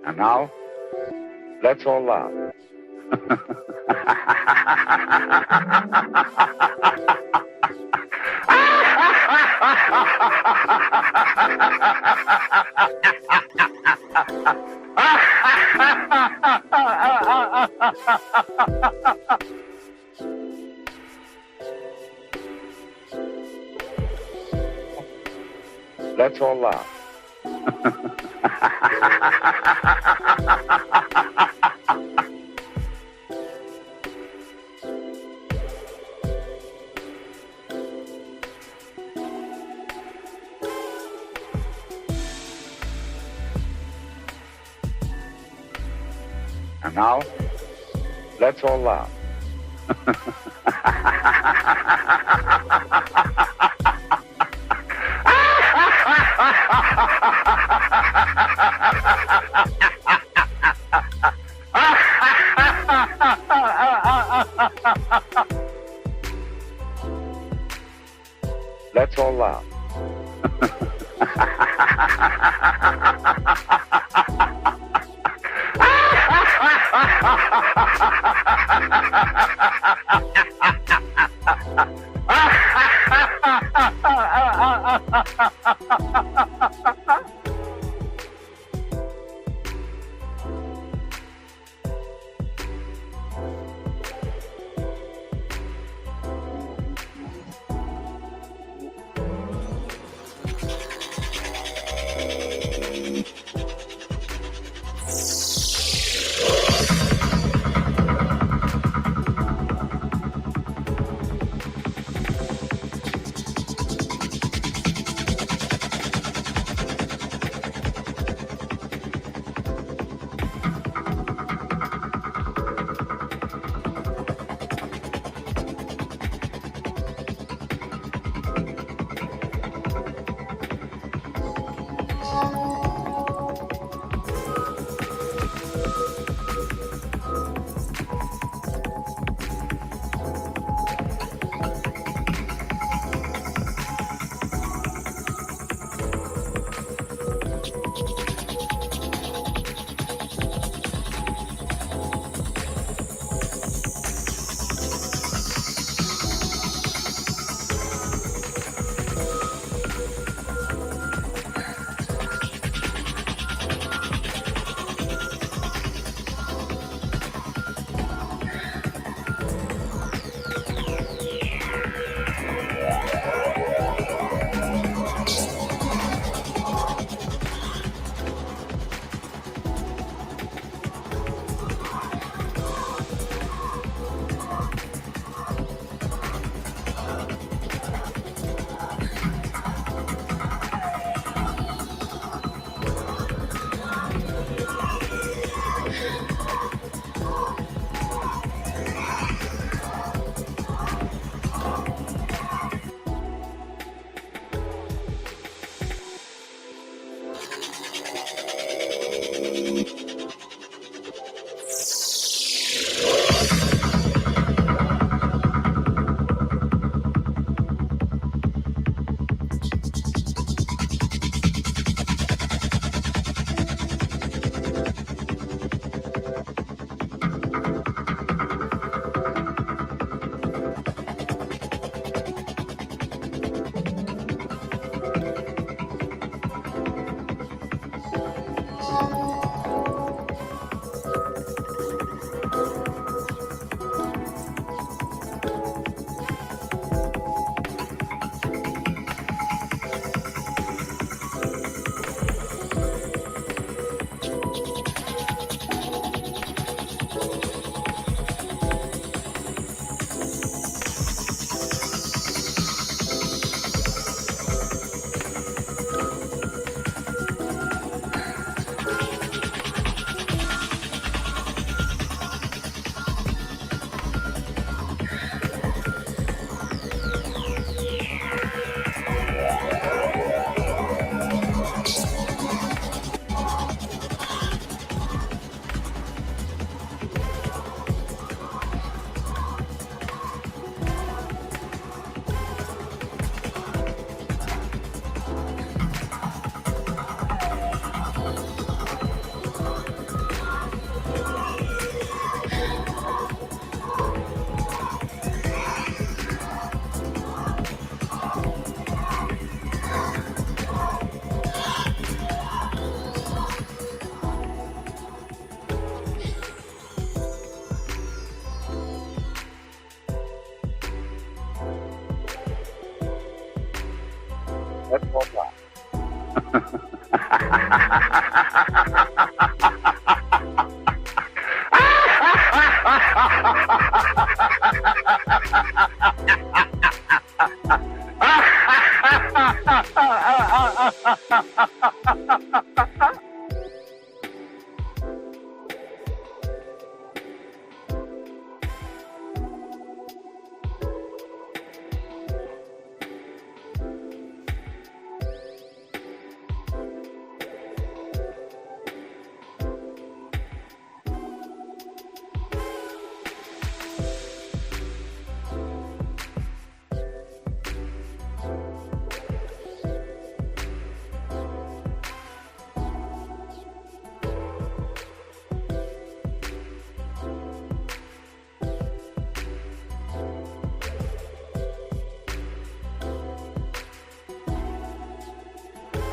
And now, let's all laugh. Let's all laugh. And now, let's all laugh. Let's all laugh.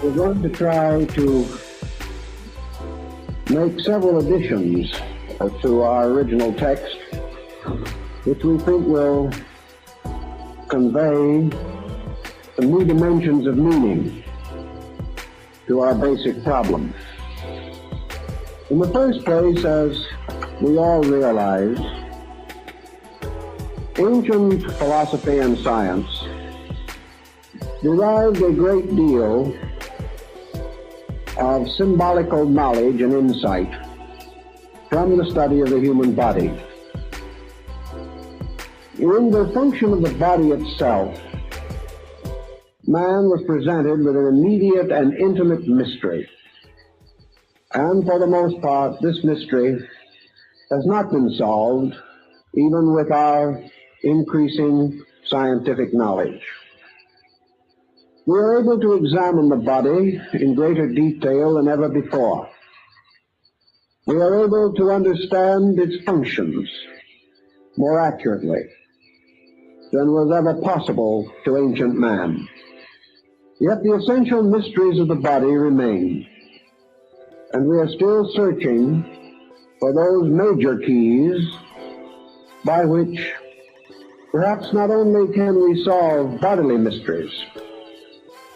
We're going to try to make several additions to our original text, which we think will convey some new dimensions of meaning to our basic problem. In the first place, as we all realize, ancient philosophy and science derived a great deal of symbolical knowledge and insight from the study of the human body. In the function of the body itself, man was presented with an immediate and intimate mystery. And for the most part, this mystery has not been solved, even with our increasing scientific knowledge. We are able to examine the body in greater detail than ever before. We are able to understand its functions more accurately than was ever possible to ancient man. Yet the essential mysteries of the body remain, and we are still searching for those major keys by which perhaps not only can we solve bodily mysteries,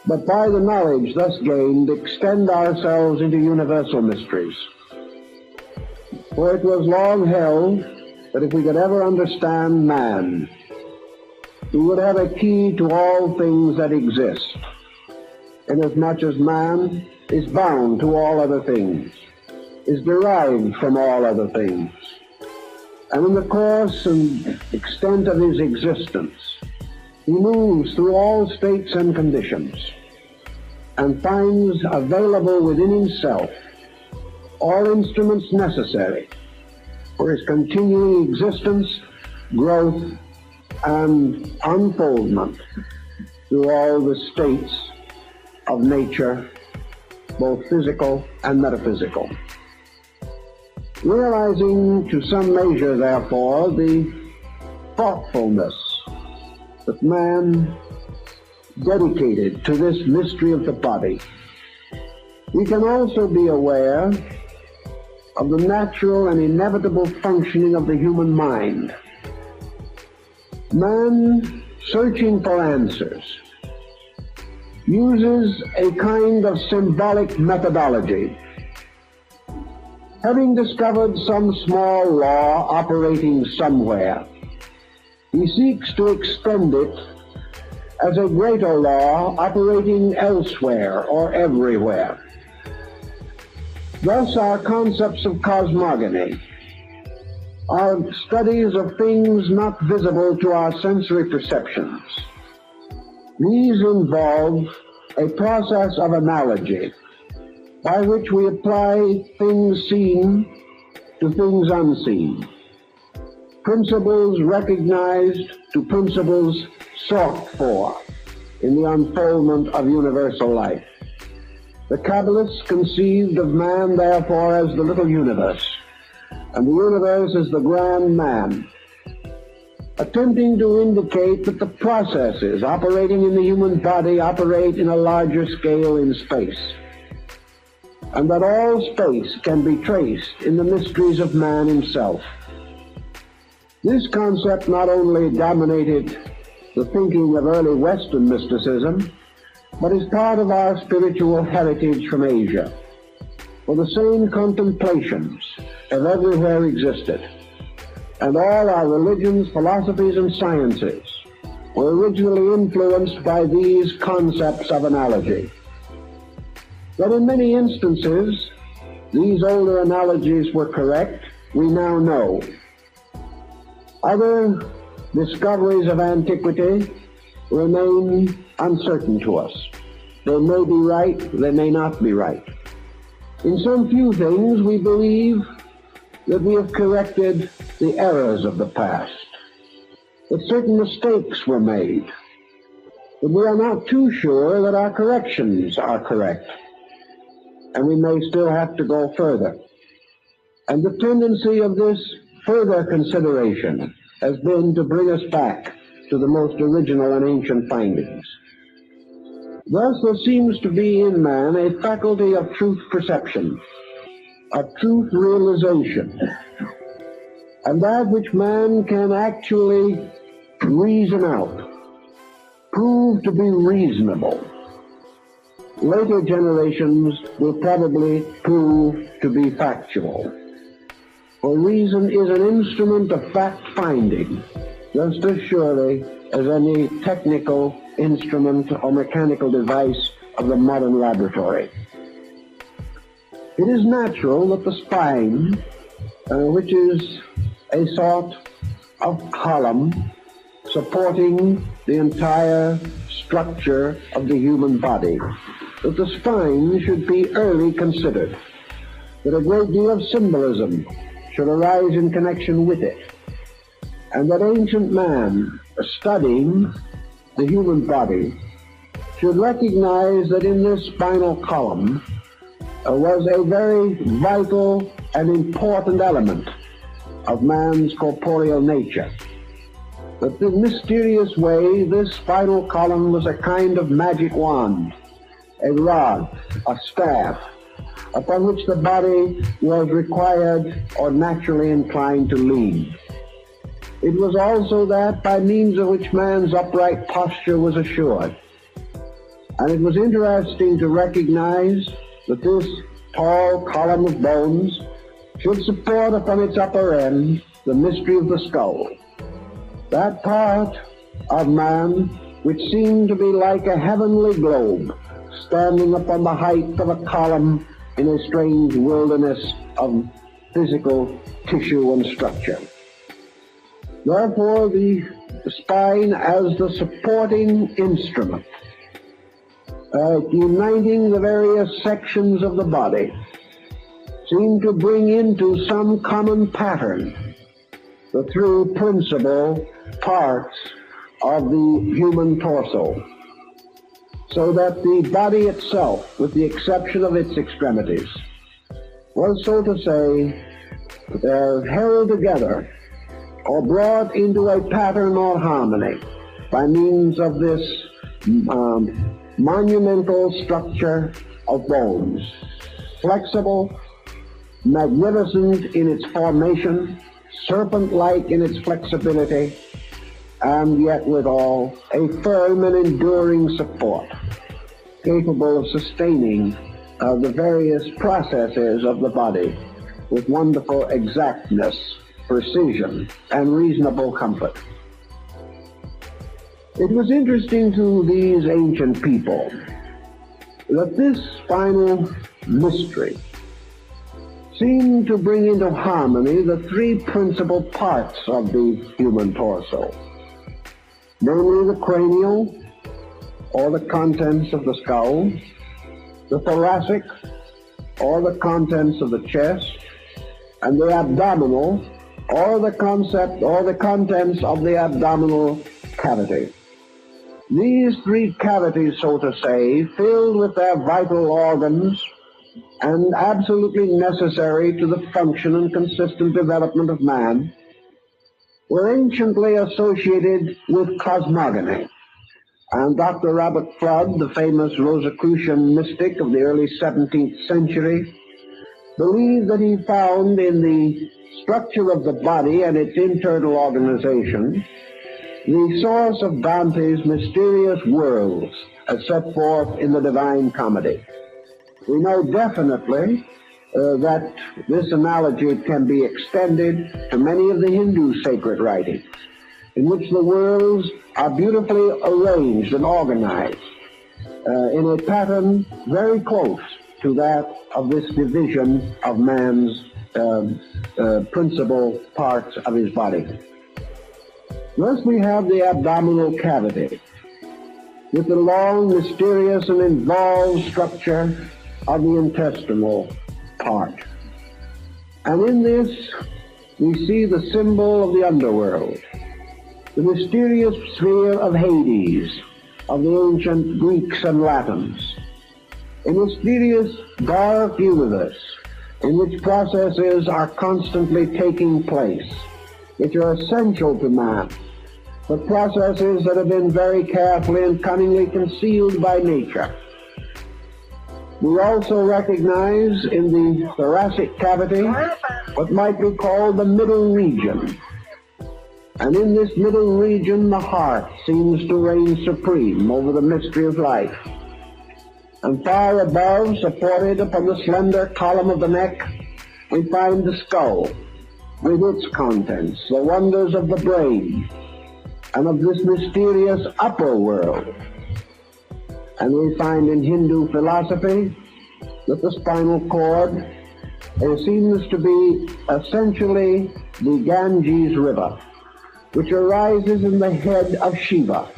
but by the knowledge thus gained, extend ourselves into universal mysteries. For it was long held that if we could ever understand man, we would have a key to all things that exist, inasmuch as man is bound to all other things, is derived from all other things, and in the course and extent of his existence, he moves through all states and conditions and finds available within himself all instruments necessary for his continuing existence, growth, and unfoldment through all the states of nature, both physical and metaphysical. Realizing to some measure, therefore, the thoughtfulness that man dedicated to this mystery of the body, we can also be aware of the natural and inevitable functioning of the human mind. Man, searching for answers, uses a kind of symbolic methodology. Having discovered some small law operating somewhere, he seeks to extend it as a greater law operating elsewhere or everywhere. Thus, our concepts of cosmogony, our studies of things not visible to our sensory perceptions, these involve a process of analogy by which we apply things seen to things unseen, principles recognized to principles sought for in the unfoldment of universal life. The Kabbalists conceived of man, therefore, as the little universe, and the universe as the grand man, attempting to indicate that the processes operating in the human body operate in a larger scale in space, and that all space can be traced in the mysteries of man himself. This concept not only dominated the thinking of early Western mysticism, but is part of our spiritual heritage from Asia. For the same contemplations have everywhere existed, and all our religions, philosophies, and sciences were originally influenced by these concepts of analogy. That in many instances these older analogies were correct, we now know. Other discoveries of antiquity remain uncertain to us. They may be right, they may not be right. In some few things we believe that we have corrected the errors of the past, that certain mistakes were made, but we are not too sure that our corrections are correct, and we may still have to go further. And the tendency of this further consideration has been to bring us back to the most original and ancient findings. Thus there seems to be in man a faculty of truth perception, of truth realization, and that which man can actually reason out, prove to be reasonable. Later generations will probably prove to be factual. For reason is an instrument of fact-finding, just as surely as any technical instrument or mechanical device of the modern laboratory. It is natural that the spine, which is a sort of column supporting the entire structure of the human body, that the spine should be early considered, that a great deal of symbolism should arise in connection with it, and that ancient man, studying the human body, should recognize that in this spinal column was a very vital and important element of man's corporeal nature. That in mysterious way, this spinal column was a kind of magic wand, a rod, a staff, upon which the body was required or naturally inclined to lean. It was also that by means of which man's upright posture was assured. And it was interesting to recognize that this tall column of bones should support upon its upper end the mystery of the skull, that part of man which seemed to be like a heavenly globe standing upon the height of a column in a strange wilderness of physical tissue and structure. Therefore, the spine as the supporting instrument, uniting the various sections of the body, seemed to bring into some common pattern the three principal parts of the human torso, so that the body itself, with the exception of its extremities, was, so to say, held together or brought into a pattern or harmony by means of this monumental structure of bones, flexible, magnificent in its formation, serpent-like in its flexibility, and yet withal a firm and enduring support, capable of sustaining the various processes of the body with wonderful exactness, precision, and reasonable comfort. It was interesting to these ancient people that this spinal mystery seemed to bring into harmony the three principal parts of the human torso, namely the cranial, or the contents of the skull, the thoracic, or the contents of the chest, and the abdominal, or the contents of the abdominal cavity. These three cavities, so to say, filled with their vital organs and absolutely necessary to the function and consistent development of man, were anciently associated with cosmogony. And Dr. Robert Fludd, the famous Rosicrucian mystic of the early 17th century, believed that he found in the structure of the body and its internal organization the source of Dante's mysterious worlds as set forth in the Divine Comedy. We know definitely that this analogy can be extended to many of the Hindu sacred writings, in which the worlds are beautifully arranged and organized in a pattern very close to that of this division of man's principal parts of his body. Thus we have the abdominal cavity, with the long, mysterious, and involved structure of the intestinal part. And in this, we see the symbol of the underworld, the mysterious sphere of Hades, of the ancient Greeks and Latins, a mysterious dark universe in which processes are constantly taking place, which are essential to man, but processes that have been very carefully and cunningly concealed by nature. We also recognize in the thoracic cavity what might be called the middle region. And in this middle region, the heart seems to reign supreme over the mystery of life. And far above, supported upon the slender column of the neck, we find the skull, with its contents, the wonders of the brain, and of this mysterious upper world. And we find in Hindu philosophy that the spinal cord seems to be essentially the Ganges River, which arises in the head of Shiva,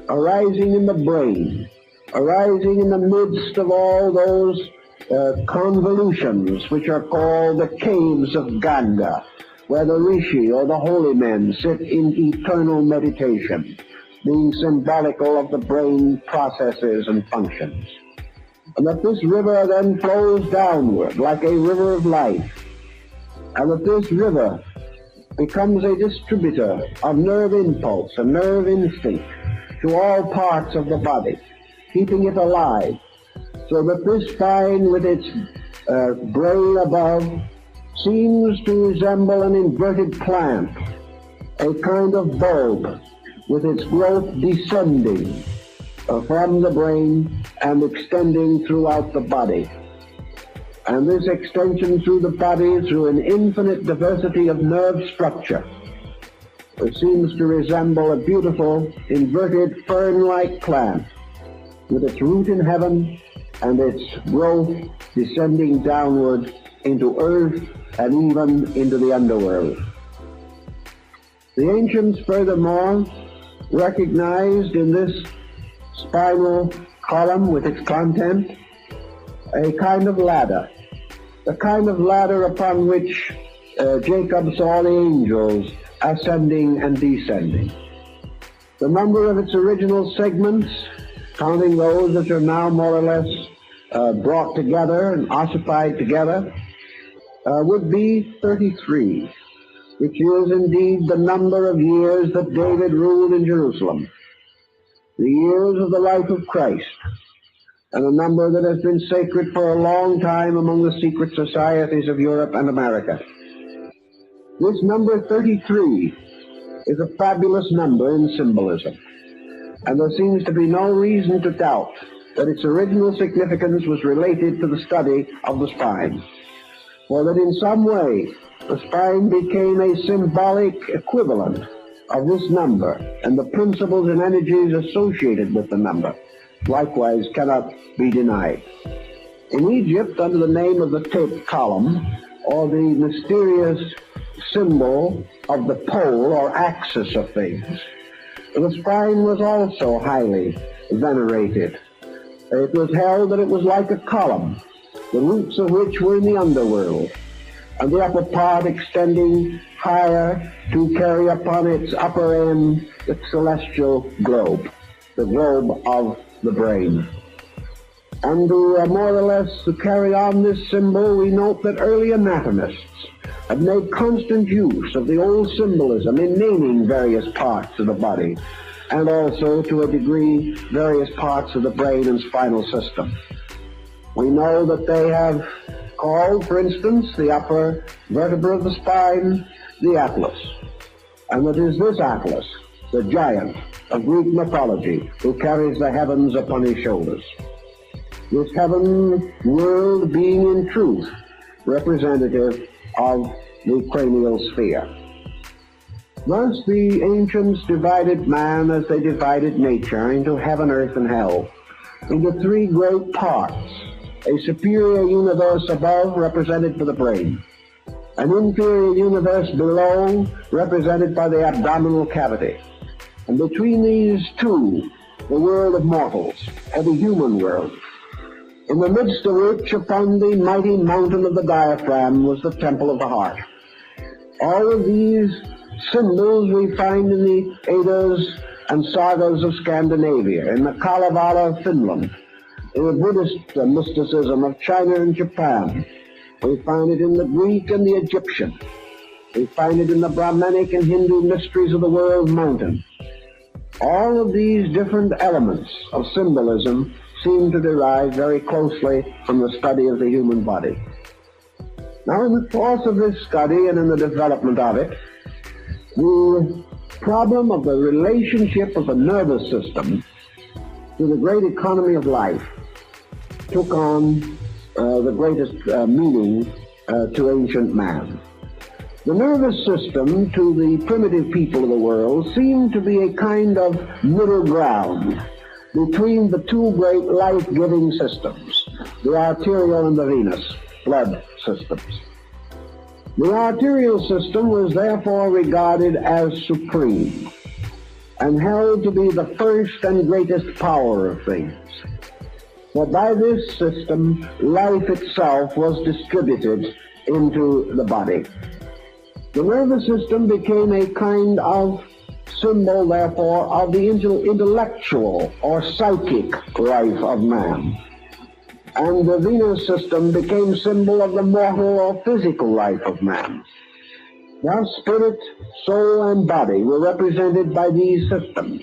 arising in the brain, arising in the midst of all those convolutions which are called the caves of Ganga, where the rishi or the holy men sit in eternal meditation, being symbolical of the brain processes and functions. And that this river then flows downward like a river of life, and that this river becomes a distributor of nerve impulse and nerve instinct to all parts of the body, keeping it alive, so that this spine with its brain above seems to resemble an inverted plant, a kind of bulb with its growth descending from the brain and extending throughout the body. And this extension through the body, through an infinite diversity of nerve structure, it seems to resemble a beautiful inverted fern-like plant with its root in heaven and its growth descending downward into earth and even into the underworld. The ancients furthermore recognized in this spinal column with its content a kind of ladder, the kind of ladder upon which Jacob saw the angels ascending and descending. The number of its original segments, counting those that are now more or less brought together and ossified together, would be 33, which is indeed the number of years that David ruled in Jerusalem, the years of the life of Christ, and a number that has been sacred for a long time among the secret societies of Europe and America. This number 33 is a fabulous number in symbolism, and there seems to be no reason to doubt that its original significance was related to the study of the spine, or that in some way the spine became a symbolic equivalent of this number, and the principles and energies associated with the number likewise cannot be denied. In Egypt, under the name of the tape column, or the mysterious symbol of the pole or axis of things, the spine was also highly venerated. It was held that it was like a column, the roots of which were in the underworld, and the upper part extending higher to carry upon its upper end the celestial globe, the globe of the brain. And to more or less to carry on this symbol, we note that early anatomists have made constant use of the old symbolism in naming various parts of the body, and also, to a degree, various parts of the brain and spinal system. We know that they have called, for instance, the upper vertebra of the spine the atlas, and it is this atlas the giant of Greek mythology who carries the heavens upon his shoulders. This heaven world being in truth representative of the cranial sphere. Thus the ancients divided man as they divided nature into heaven, earth, and hell, into three great parts: a superior universe above, represented by the brain; an inferior universe below, represented by the abdominal cavity; and between these two, the world of mortals, or the human world, in the midst of which, upon the mighty mountain of the diaphragm, was the temple of the heart. All of these symbols we find in the Eddas and sagas of Scandinavia, in the Kalevala of Finland, in the Buddhist mysticism of China and Japan. We find it in the Greek and the Egyptian. We find it in the Brahmanic and Hindu mysteries of the world mountain. All of these different elements of symbolism seem to derive very closely from the study of the human body. Now, in the course of this study and in the development of it, the problem of the relationship of the nervous system to the great economy of life took on the greatest meaning to ancient man. The nervous system to the primitive people of the world seemed to be a kind of middle ground between the two great life-giving systems, the arterial and the venous blood systems. The arterial system was therefore regarded as supreme and held to be the first and greatest power of things. For by this system, life itself was distributed into the body. The nervous system became a kind of symbol, therefore, of the intellectual or psychic life of man. And the venous system became symbol of the mortal or physical life of man. Thus, spirit, soul, and body were represented by these systems.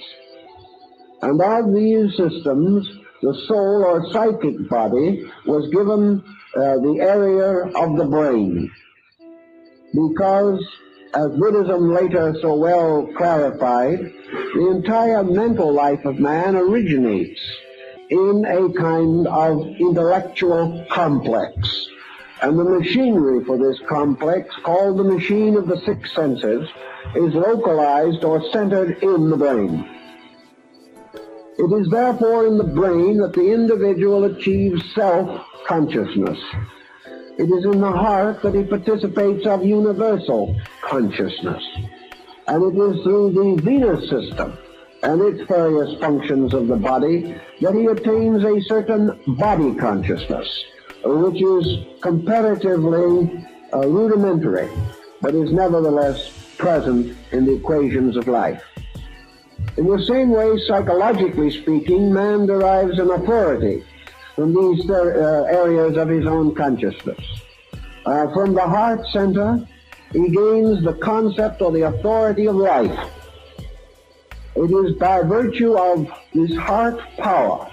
And of these systems, the soul or psychic body was given the area of the brain, because, as Buddhism later so well clarified, the entire mental life of man originates in a kind of intellectual complex. And the machinery for this complex, called the machine of the six senses, is localized or centered in the brain. It is therefore in the brain that the individual achieves self-consciousness. It is in the heart that he participates of universal consciousness. And it is through the venous system and its various functions of the body that he attains a certain body consciousness, which is comparatively rudimentary, but is nevertheless present in the equations of life. In the same way, psychologically speaking, man derives an authority from these areas of his own consciousness. From the heart center, he gains the concept or the authority of life. It is by virtue of this heart power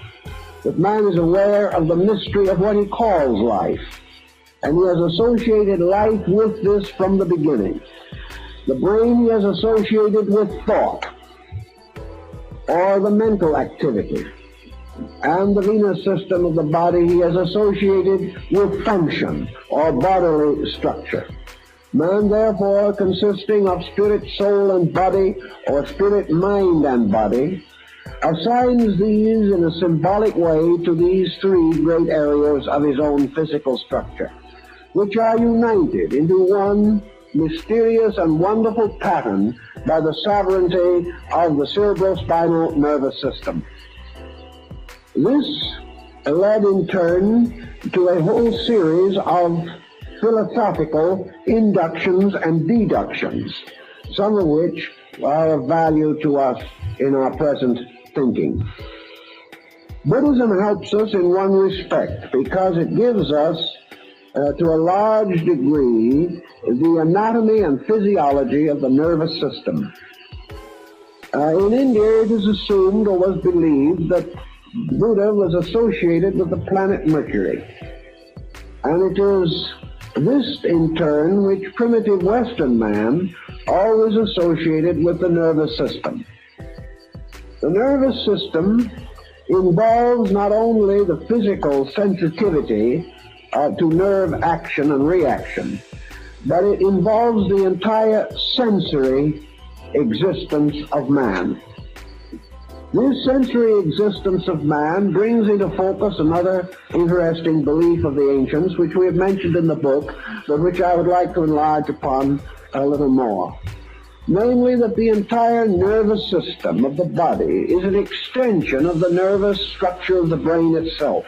that man is aware of the mystery of what he calls life, and he has associated life with this from the beginning. The brain he has associated with thought, or the mental activity, and the venous system of the body he has associated with function, or bodily structure. Man, therefore, consisting of spirit, soul, and body, or spirit, mind, and body, assigns these in a symbolic way to these three great areas of his own physical structure, which are united into one mysterious and wonderful pattern by the sovereignty of the cerebrospinal nervous system. This led in turn to a whole series of philosophical inductions and deductions, some of which are of value to us in our present thinking. Buddhism helps us in one respect, because it gives us, to a large degree, the anatomy and physiology of the nervous system. In India, it is assumed or was believed that Buddha was associated with the planet Mercury. And it is this, in turn, which primitive Western man always associated with the nervous system. The nervous system involves not only the physical sensitivity to nerve action and reaction, but it involves the entire sensory existence of man. This sensory existence of man brings into focus another interesting belief of the ancients, which we have mentioned in the book, but which I would like to enlarge upon a little more. Namely, that the entire nervous system of the body is an extension of the nervous structure of the brain itself.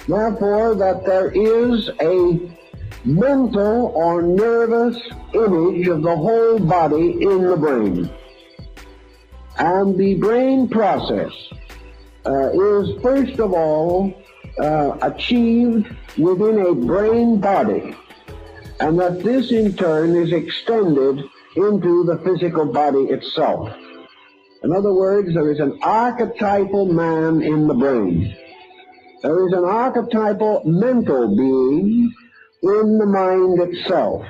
Therefore, that there is a mental or nervous image of the whole body in the brain. And the brain process is first of all achieved within a brain body, and that this in turn is extended into the physical body itself. In other words, there is an archetypal man in the brain. There is an archetypal mental being in the mind itself.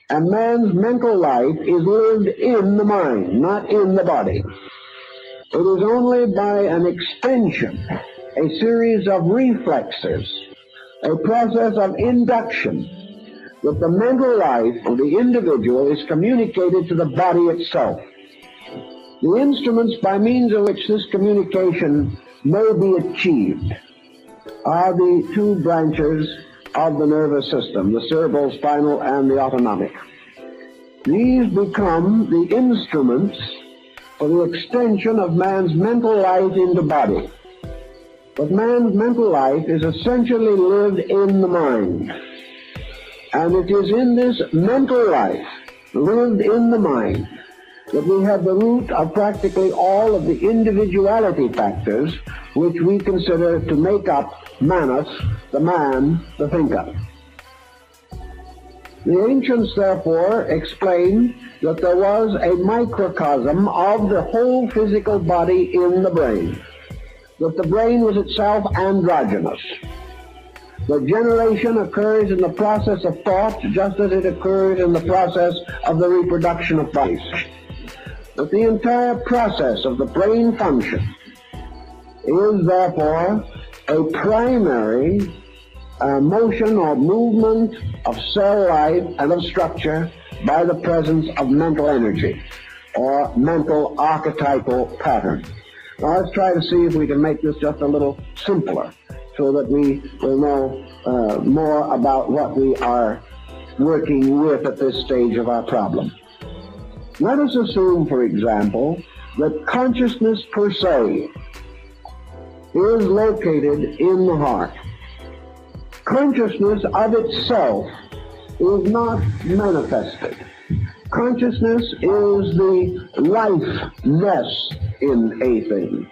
And man's mental life is lived in the mind, not in the body. It is only by an extension, a series of reflexes, a process of induction, that the mental life of the individual is communicated to the body itself. The instruments by means of which this communication may be achieved are the two branches of the nervous system, the cerebral, spinal, and the autonomic. These become the instruments for the extension of man's mental life into body. But man's mental life is essentially lived in the mind. And it is in this mental life, lived in the mind, that we have the root of practically all of the individuality factors which we consider to make up Manas, the man, the thinker. The ancients, therefore, explained that there was a microcosm of the whole physical body in the brain, that the brain was itself androgynous. The generation occurs in the process of thought just as it occurs in the process of the reproduction of bodies. That the entire process of the brain function is therefore a primary motion or movement of cell life and of structure by the presence of mental energy or mental archetypal pattern. Now let's try to see if we can make this just a little simpler, so that we will know more about what we are working with at this stage of our problem. Let us assume, for example, that consciousness per se is located in the heart. Consciousness of itself is not manifested. Consciousness is the lifeness in a thing.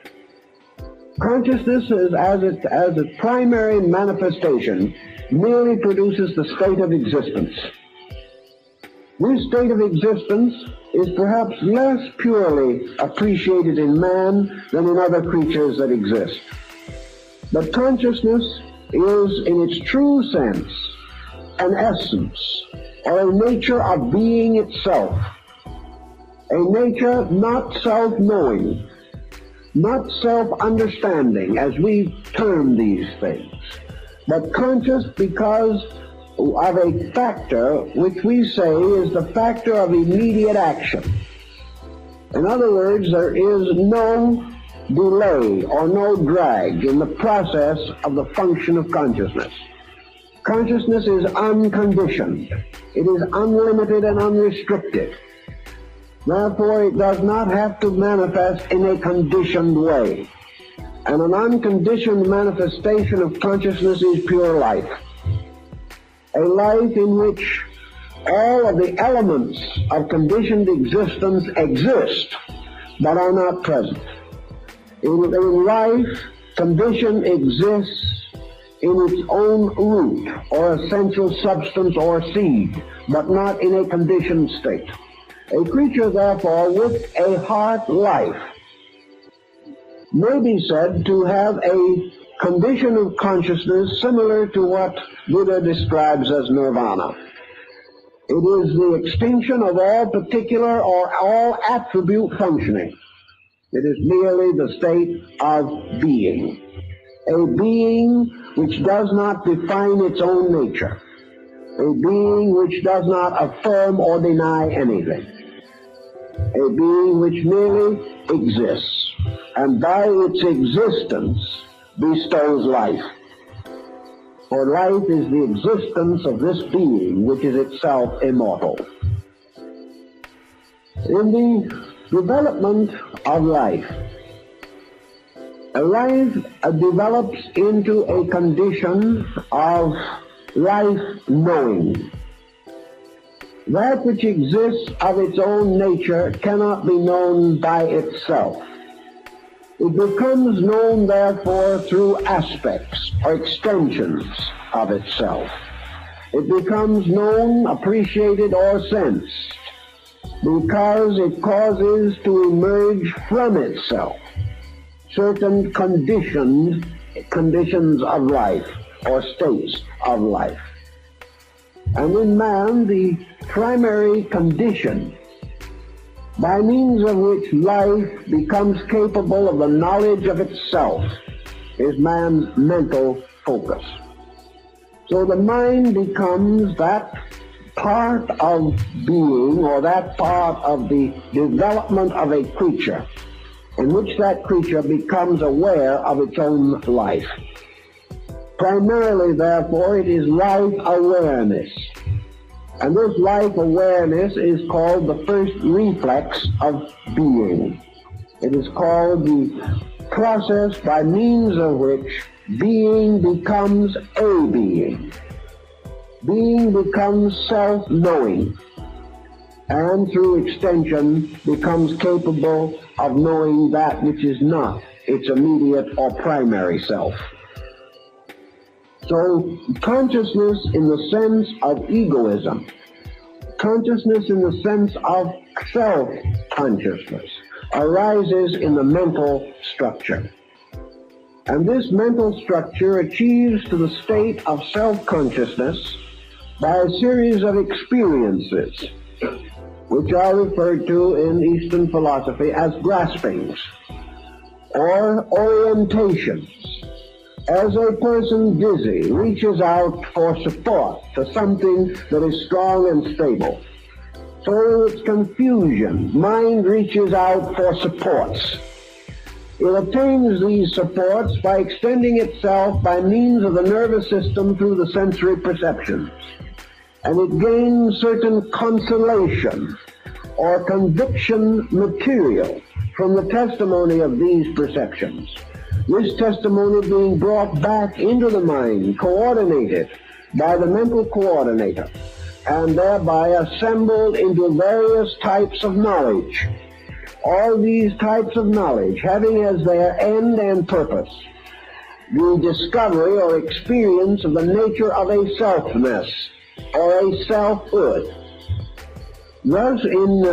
Consciousness is, as its primary manifestation, merely produces the state of existence. This state of existence is perhaps less purely appreciated in man than in other creatures that exist. But consciousness is, in its true sense, an essence, or a nature of being itself, a nature not self-knowing, not self-understanding, as we term these things, but conscious because of a factor which we say is the factor of immediate action. In other words, there is no delay or no drag in the process of the function of consciousness. Consciousness is unconditioned. It is unlimited and unrestricted. Therefore, it does not have to manifest in a conditioned way. And an unconditioned manifestation of consciousness is pure life. A life in which all of the elements of conditioned existence exist, but are not present. In life, condition exists in its own root, or essential substance or seed, but not in a conditioned state. A creature, therefore, with a heart life may be said to have a condition of consciousness similar to what Buddha describes as nirvana. It is the extinction of all particular or all attribute functioning. It is merely the state of being. A being which does not define its own nature. A being which does not affirm or deny anything. A being which merely exists, and by its existence bestows life. For life is the existence of this being which is itself immortal. In the development of life, life develops into a condition of life knowing. That which exists of its own nature cannot be known by itself. It becomes known, therefore, through aspects or extensions of itself. It becomes known, appreciated, or sensed because it causes to emerge from itself certain conditions of life or states of life. And in man, the primary condition by means of which life becomes capable of the knowledge of itself is man's mental focus. So the mind becomes that part of being, or that part of the development of a creature, in which that creature becomes aware of its own life. Primarily, therefore, it is life awareness. And this life awareness is called the first reflex of being. It is called the process by means of which being becomes a being. Being becomes self-knowing, and through extension becomes capable of knowing that which is not its immediate or primary self. So consciousness in the sense of egoism, consciousness in the sense of self-consciousness, arises in the mental structure. And this mental structure achieves to the state of self-consciousness by a series of experiences, which are referred to in Eastern philosophy as graspings or orientations. As a person dizzy reaches out for support to something that is strong and stable, so in its confusion, mind reaches out for supports. It obtains these supports by extending itself by means of the nervous system through the sensory perceptions. And it gains certain consolation or conviction material from the testimony of these perceptions. This testimony being brought back into the mind, coordinated by the mental coordinator, and thereby assembled into various types of knowledge. All these types of knowledge having as their end and purpose the discovery or experience of the nature of a selfness or a selfhood. Thus, in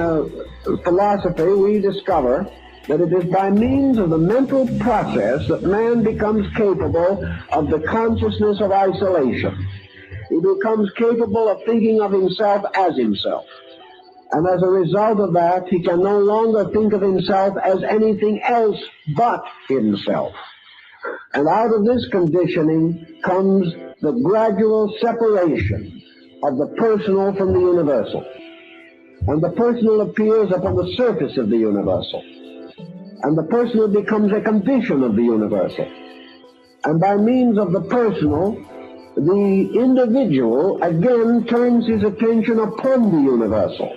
philosophy, we discover that it is by means of the mental process that man becomes capable of the consciousness of isolation. He becomes capable of thinking of himself as himself. And as a result of that, he can no longer think of himself as anything else but himself. And out of this conditioning comes the gradual separation of the personal from the universal. And the personal appears upon the surface of the universal. And the personal becomes a condition of the universal. And by means of the personal, the individual again turns his attention upon the universal,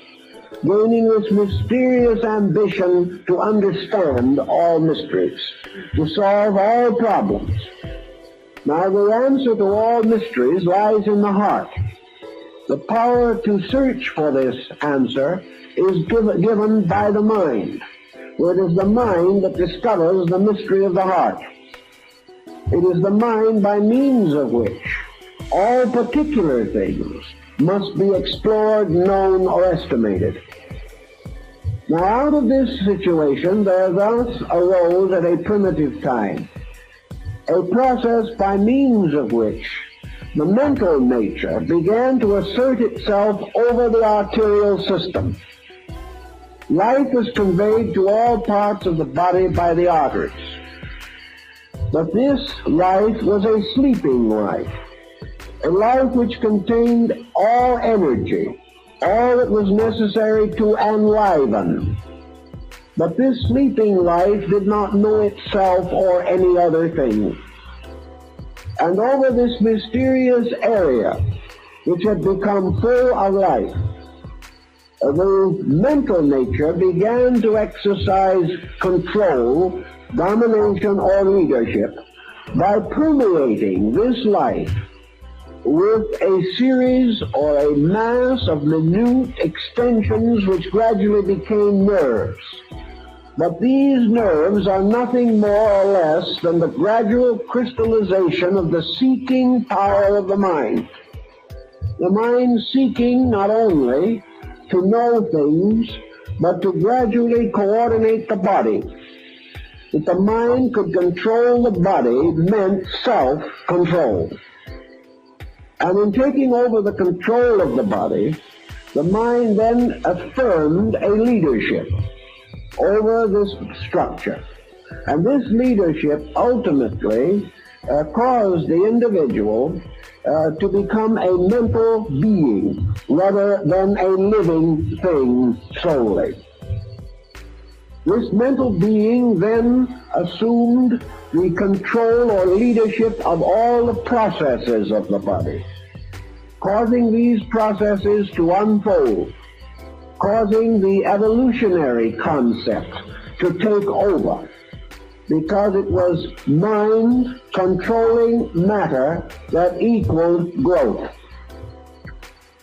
gaining this mysterious ambition to understand all mysteries, to solve all problems. Now, the answer to all mysteries lies in the heart. The power to search for this answer is given by the mind, for it is the mind that discovers the mystery of the heart. It is the mind by means of which all particular things must be explored, known, or estimated. Now, out of this situation, there thus arose at a primitive time a process by means of which the mental nature began to assert itself over the arterial system. Life is conveyed to all parts of the body by the arteries. But this life was a sleeping life, a life which contained all energy, all that was necessary to enliven. But this sleeping life did not know itself or any other thing. And over this mysterious area, which had become full of life, the mental nature began to exercise control, domination, or leadership by permeating this life with a series or a mass of minute extensions which gradually became nerves. But these nerves are nothing more or less than the gradual crystallization of the seeking power of the mind. The mind seeking not only to know things, but to gradually coordinate the body. That the mind could control the body meant self-control. And in taking over the control of the body, the mind then affirmed a leadership over this structure. And this leadership ultimately caused the individual to become a mental being rather than a living thing solely. This mental being then assumed the control or leadership of all the processes of the body, causing these processes to unfold, causing the evolutionary concept to take over, because it was mind controlling matter that equaled growth.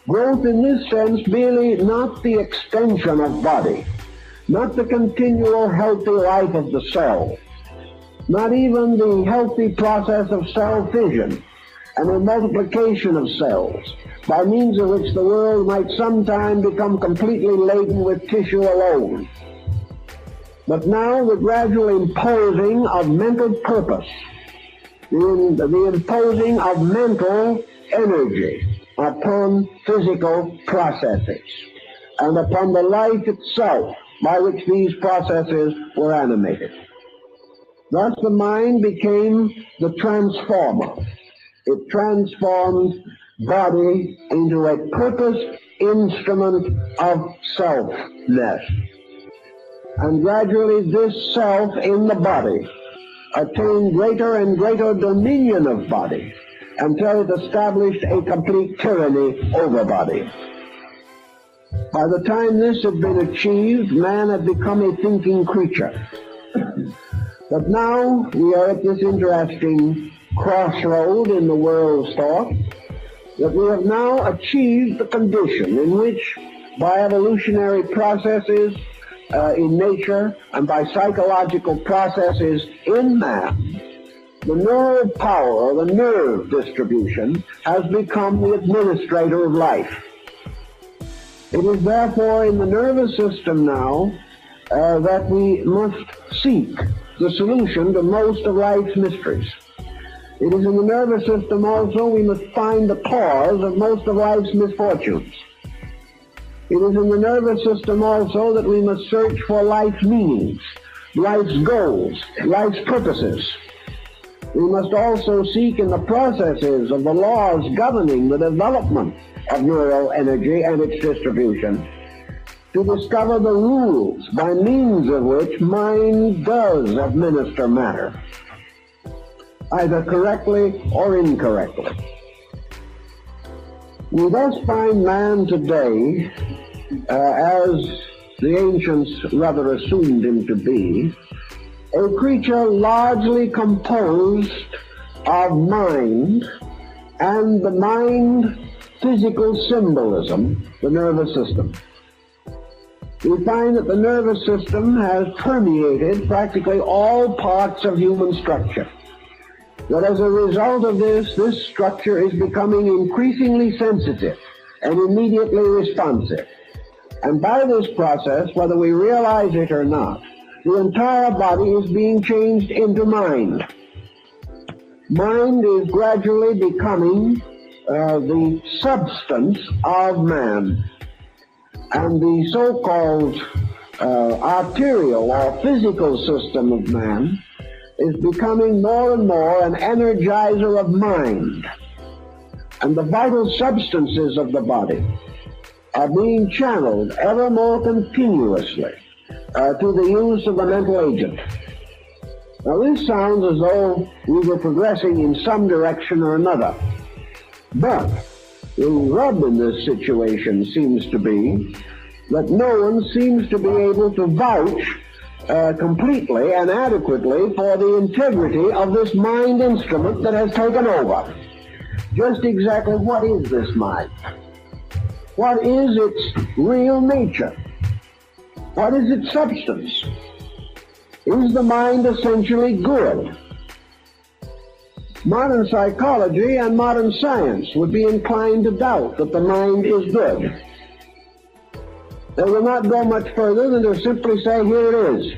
Growth in this sense merely not the extension of body, not the continual healthy life of the cell, not even the healthy process of cell fission and the multiplication of cells, by means of which the world might sometime become completely laden with tissue alone. But now the gradual imposing of mental purpose, the imposing of mental energy upon physical processes and upon the life itself by which these processes were animated. Thus the mind became the transformer. It transformed body into a purposed instrument of selfness. And gradually this self in the body attained greater and greater dominion of body until it established a complete tyranny over body. By the time this had been achieved, man had become a thinking creature. But now we are at this interesting crossroad in the world's thought, that we have now achieved the condition in which, by evolutionary processes in nature and by psychological processes in man, the neural power or the nerve distribution has become the administrator of life. It is therefore in the nervous system now that we must seek the solution to most of life's mysteries. It is in the nervous system also we must find the cause of most of life's misfortunes. It is in the nervous system also that we must search for life's meanings, life's goals, life's purposes. We must also seek in the processes of the laws governing the development of neural energy and its distribution to discover the rules by means of which mind does administer matter, either correctly or incorrectly. We thus find man today, as the ancients rather assumed him to be, a creature largely composed of mind and the mind physical symbolism, the nervous system. We find that the nervous system has permeated practically all parts of human structure. That as a result of this structure is becoming increasingly sensitive and immediately responsive. And by this process, whether we realize it or not, the entire body is being changed into mind. Mind is gradually becoming the substance of man. And the so-called arterial or physical system of man is becoming more and more an energizer of mind, and the vital substances of the body are being channeled ever more continuously to the use of the mental agent. Now this sounds as though we were progressing in some direction or another, but the rub in this situation seems to be that no one seems to be able to vouch completely and adequately for the integrity of this mind instrument that has taken over. Just exactly what is this mind? What is its real nature? What is its substance? Is the mind essentially good? Modern psychology and modern science would be inclined to doubt that the mind is good. They will not go much further than to simply say, here it is.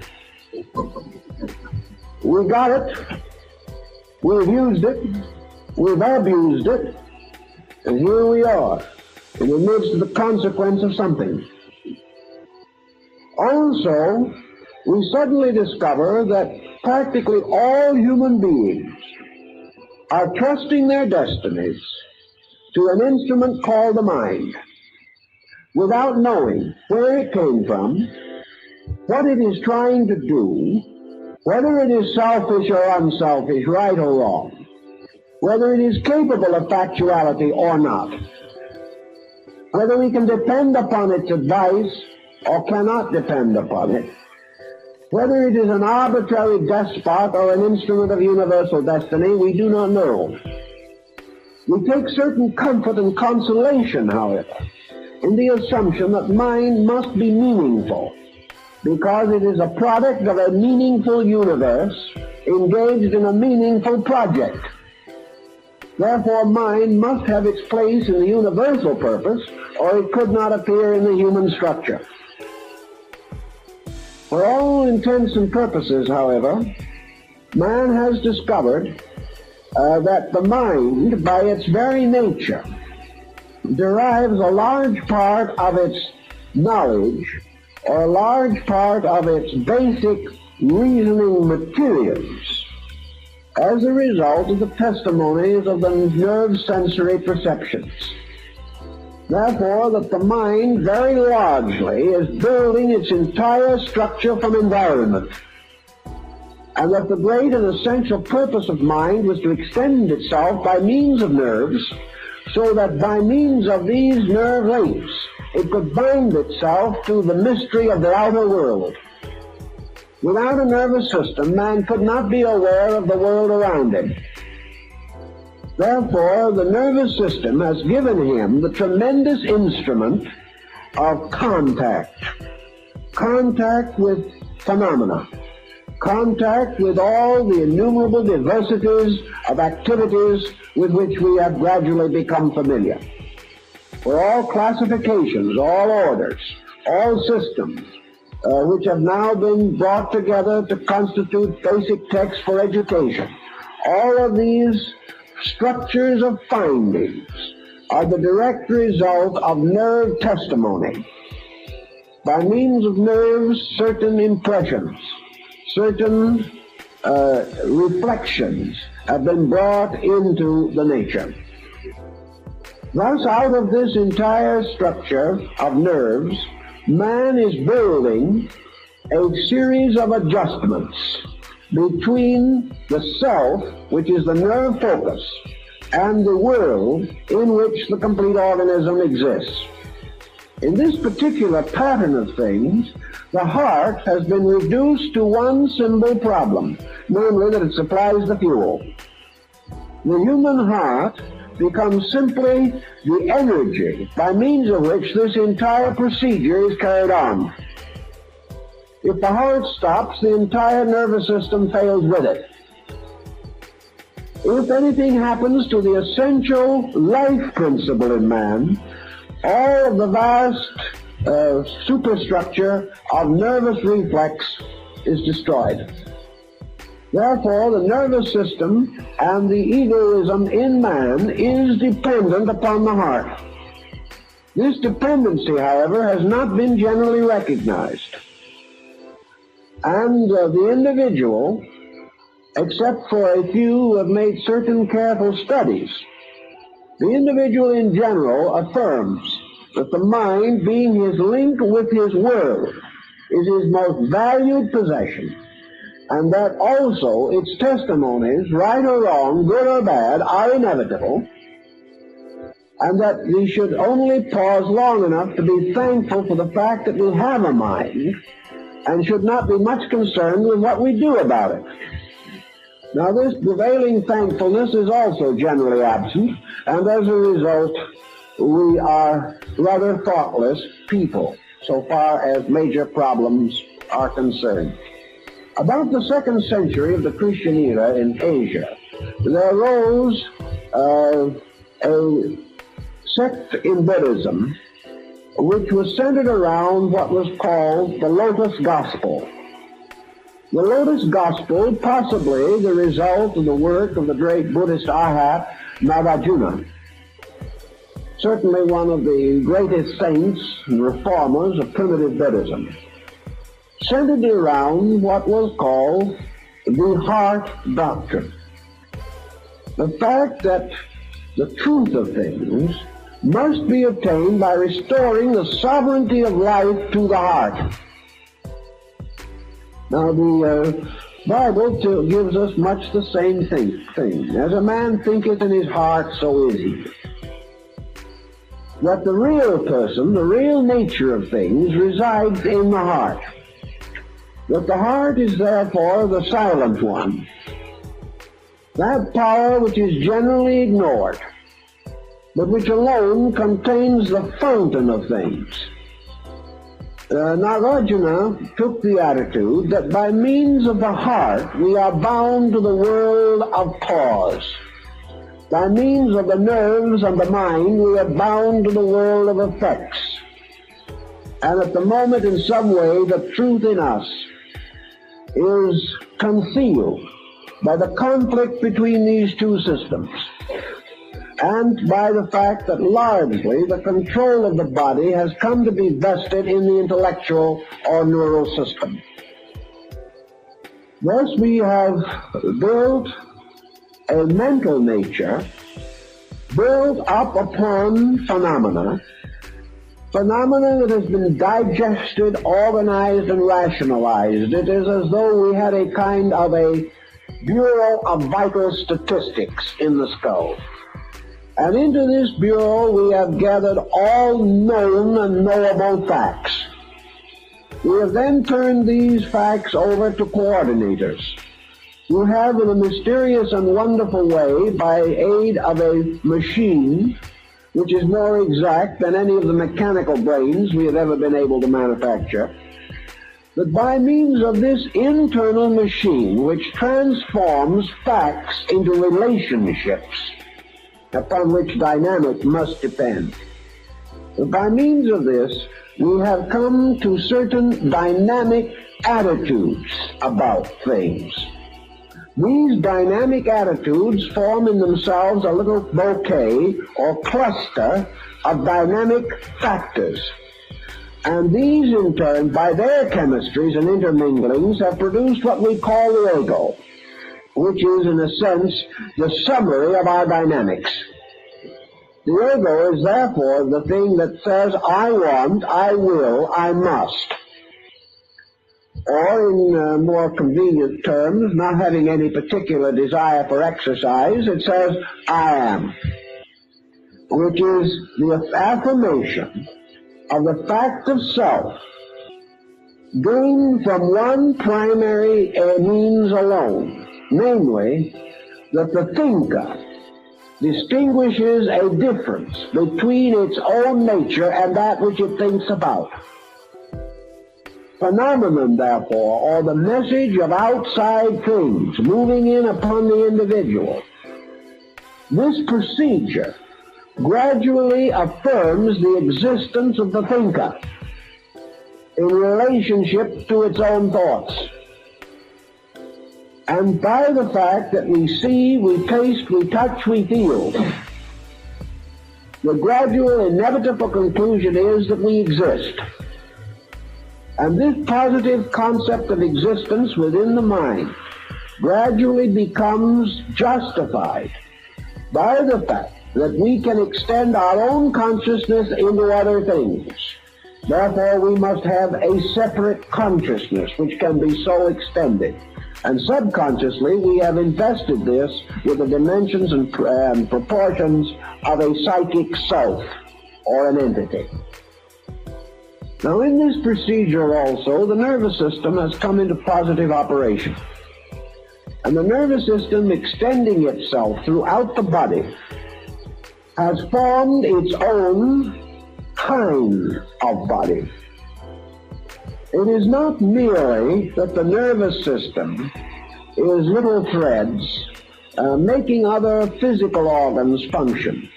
We got it, we've used it, we've abused it, and here we are, in the midst of the consequence of something. Also, we suddenly discover that practically all human beings are trusting their destinies to an instrument called the mind, without knowing where it came from, what it is trying to do, whether it is selfish or unselfish, right or wrong, whether it is capable of factuality or not, whether we can depend upon its advice or cannot depend upon it, whether it is an arbitrary despot or an instrument of universal destiny, we do not know. We take certain comfort and consolation, however, in the assumption that mind must be meaningful, because it is a product of a meaningful universe engaged in a meaningful project. Therefore, mind must have its place in the universal purpose, or it could not appear in the human structure. For all intents and purposes, however, man has discovered that the mind, by its very nature, derives a large part of its knowledge or a large part of its basic reasoning materials as a result of the testimonies of the nerve sensory perceptions. Therefore, that the mind very largely is building its entire structure from environment, and that the great and essential purpose of mind was to extend itself by means of nerves, so that by means of these nerve links it could bind itself to the mystery of the outer world. Without a nervous system, man could not be aware of the world around him. Therefore, the nervous system has given him the tremendous instrument of contact with phenomena, contact with all the innumerable diversities of activities with which we have gradually become familiar. For all classifications, all orders, all systems, which have now been brought together to constitute basic texts for education, all of these structures of findings are the direct result of nerve testimony. By means of nerves, certain impressions, certain reflections have been brought into the nature. Thus, out of this entire structure of nerves, man is building a series of adjustments between the self, which is the nerve focus, and the world in which the complete organism exists. In this particular pattern of things, the heart has been reduced to one simple problem, namely that it supplies the fuel. The human heart becomes simply the energy by means of which this entire procedure is carried on. If the heart stops, the entire nervous system fails with it. If anything happens to the essential life principle in man, all of the vast superstructure of nervous reflex is destroyed. Therefore, the nervous system and the egoism in man is dependent upon the heart. This dependency, however, has not been generally recognized. And the individual, except for a few who have made certain careful studies, the individual in general affirms that the mind, being his link with his world, is his most valued possession, and that also its testimonies, right or wrong, good or bad, are inevitable, and that we should only pause long enough to be thankful for the fact that we have a mind, and should not be much concerned with what we do about it. Now, this prevailing thankfulness is also generally absent, and as a result, we are rather thoughtless people, so far as major problems are concerned. About the 2nd century of the Christian era in Asia, there arose a sect in Buddhism which was centered around what was called the Lotus Gospel. The Lotus Gospel, possibly the result of the work of the great Buddhist Arhat Nagarjuna, certainly one of the greatest saints and reformers of primitive Buddhism, centered around what was called the heart doctrine. The fact that the truth of things must be obtained by restoring the sovereignty of life to the heart. Now, the Bible gives us much the same thing. As a man thinketh in his heart, so is he. That the real person, the real nature of things, resides in the heart. That the heart is therefore the silent one. That power which is generally ignored, but which alone contains the fountain of things. Nagarjuna took the attitude that by means of the heart we are bound to the world of cause. By means of the nerves and the mind we are bound to the world of effects. And at the moment, in some way, the truth in us is concealed by the conflict between these two systems, and by the fact that largely the control of the body has come to be vested in the intellectual or neural system. Thus we have built a mental nature built up upon phenomena that has been digested, organized, and rationalized. It is as though we had a kind of a Bureau of Vital Statistics in the skull. And into this bureau we have gathered all known and knowable facts. We have then turned these facts over to coordinators, who have in a mysterious and wonderful way, by aid of a machine which is more exact than any of the mechanical brains we have ever been able to manufacture, that by means of this internal machine which transforms facts into relationships, upon which dynamic must depend. But by means of this, we have come to certain dynamic attitudes about things. These dynamic attitudes form in themselves a little bouquet or cluster of dynamic factors. And these, in turn, by their chemistries and interminglings, have produced what we call the ego, which is, in a sense, the summary of our dynamics. The ego is therefore the thing that says, I want, I will, I must. Or, in more convenient terms, not having any particular desire for exercise, it says, I am, which is the affirmation of the fact of self, gained from one primary means alone, namely, that the thinker distinguishes a difference between its own nature and that which it thinks about. Phenomenon, therefore, or the message of outside things moving in upon the individual, this procedure gradually affirms the existence of the thinker in relationship to its own thoughts. And by the fact that we see, we taste, we touch, we feel, the gradual inevitable conclusion is that we exist. And this positive concept of existence within the mind gradually becomes justified by the fact that we can extend our own consciousness into other things. Therefore, we must have a separate consciousness which can be so extended. And subconsciously, we have invested this with the dimensions and proportions of a psychic self or an entity. Now, in this procedure also, the nervous system has come into positive operation. And the nervous system, extending itself throughout the body, has formed its own kind of body. It is not merely that the nervous system is little threads making other physical organs function.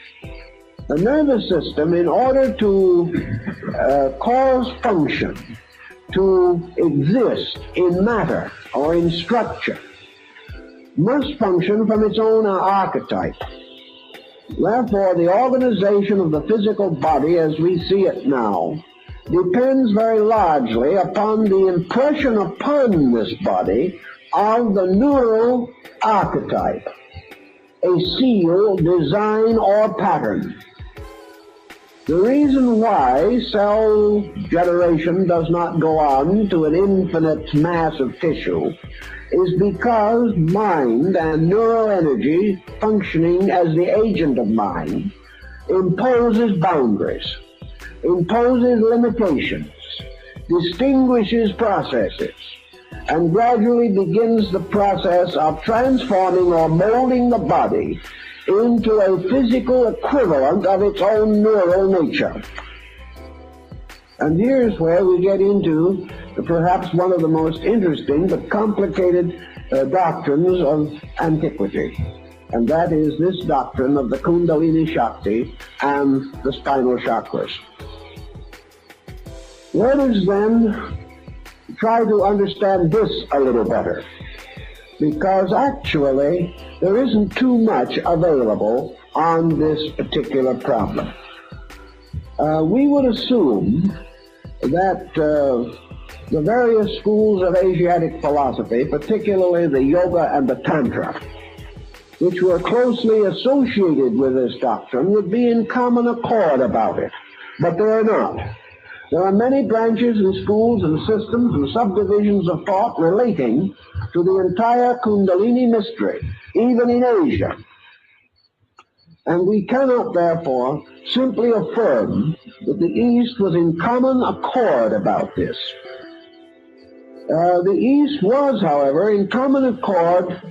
The nervous system, in order to cause function, to exist in matter or in structure, must function from its own archetype. Therefore, the organization of the physical body as we see it now depends very largely upon the impression upon this body of the neural archetype, a seal, design, or pattern. The reason why cell generation does not go on to an infinite mass of tissue is because mind and neural energy, functioning as the agent of mind, imposes boundaries, imposes limitations, distinguishes processes, and gradually begins the process of transforming or molding the body into a physical equivalent of its own neural nature. And here's where we get into perhaps one of the most interesting but complicated doctrines of antiquity. And that is this doctrine of the Kundalini Shakti and the spinal chakras. Let us then try to understand this a little better, because actually there isn't too much available on this particular problem. We would assume that the various schools of Asiatic philosophy, particularly the Yoga and the Tantra, which were closely associated with this doctrine, would be in common accord about it. But they are not. There are many branches and schools and systems and subdivisions of thought relating to the entire Kundalini mystery, even in Asia. And we cannot, therefore, simply affirm that the East was in common accord about this. The East was, however, in common accord,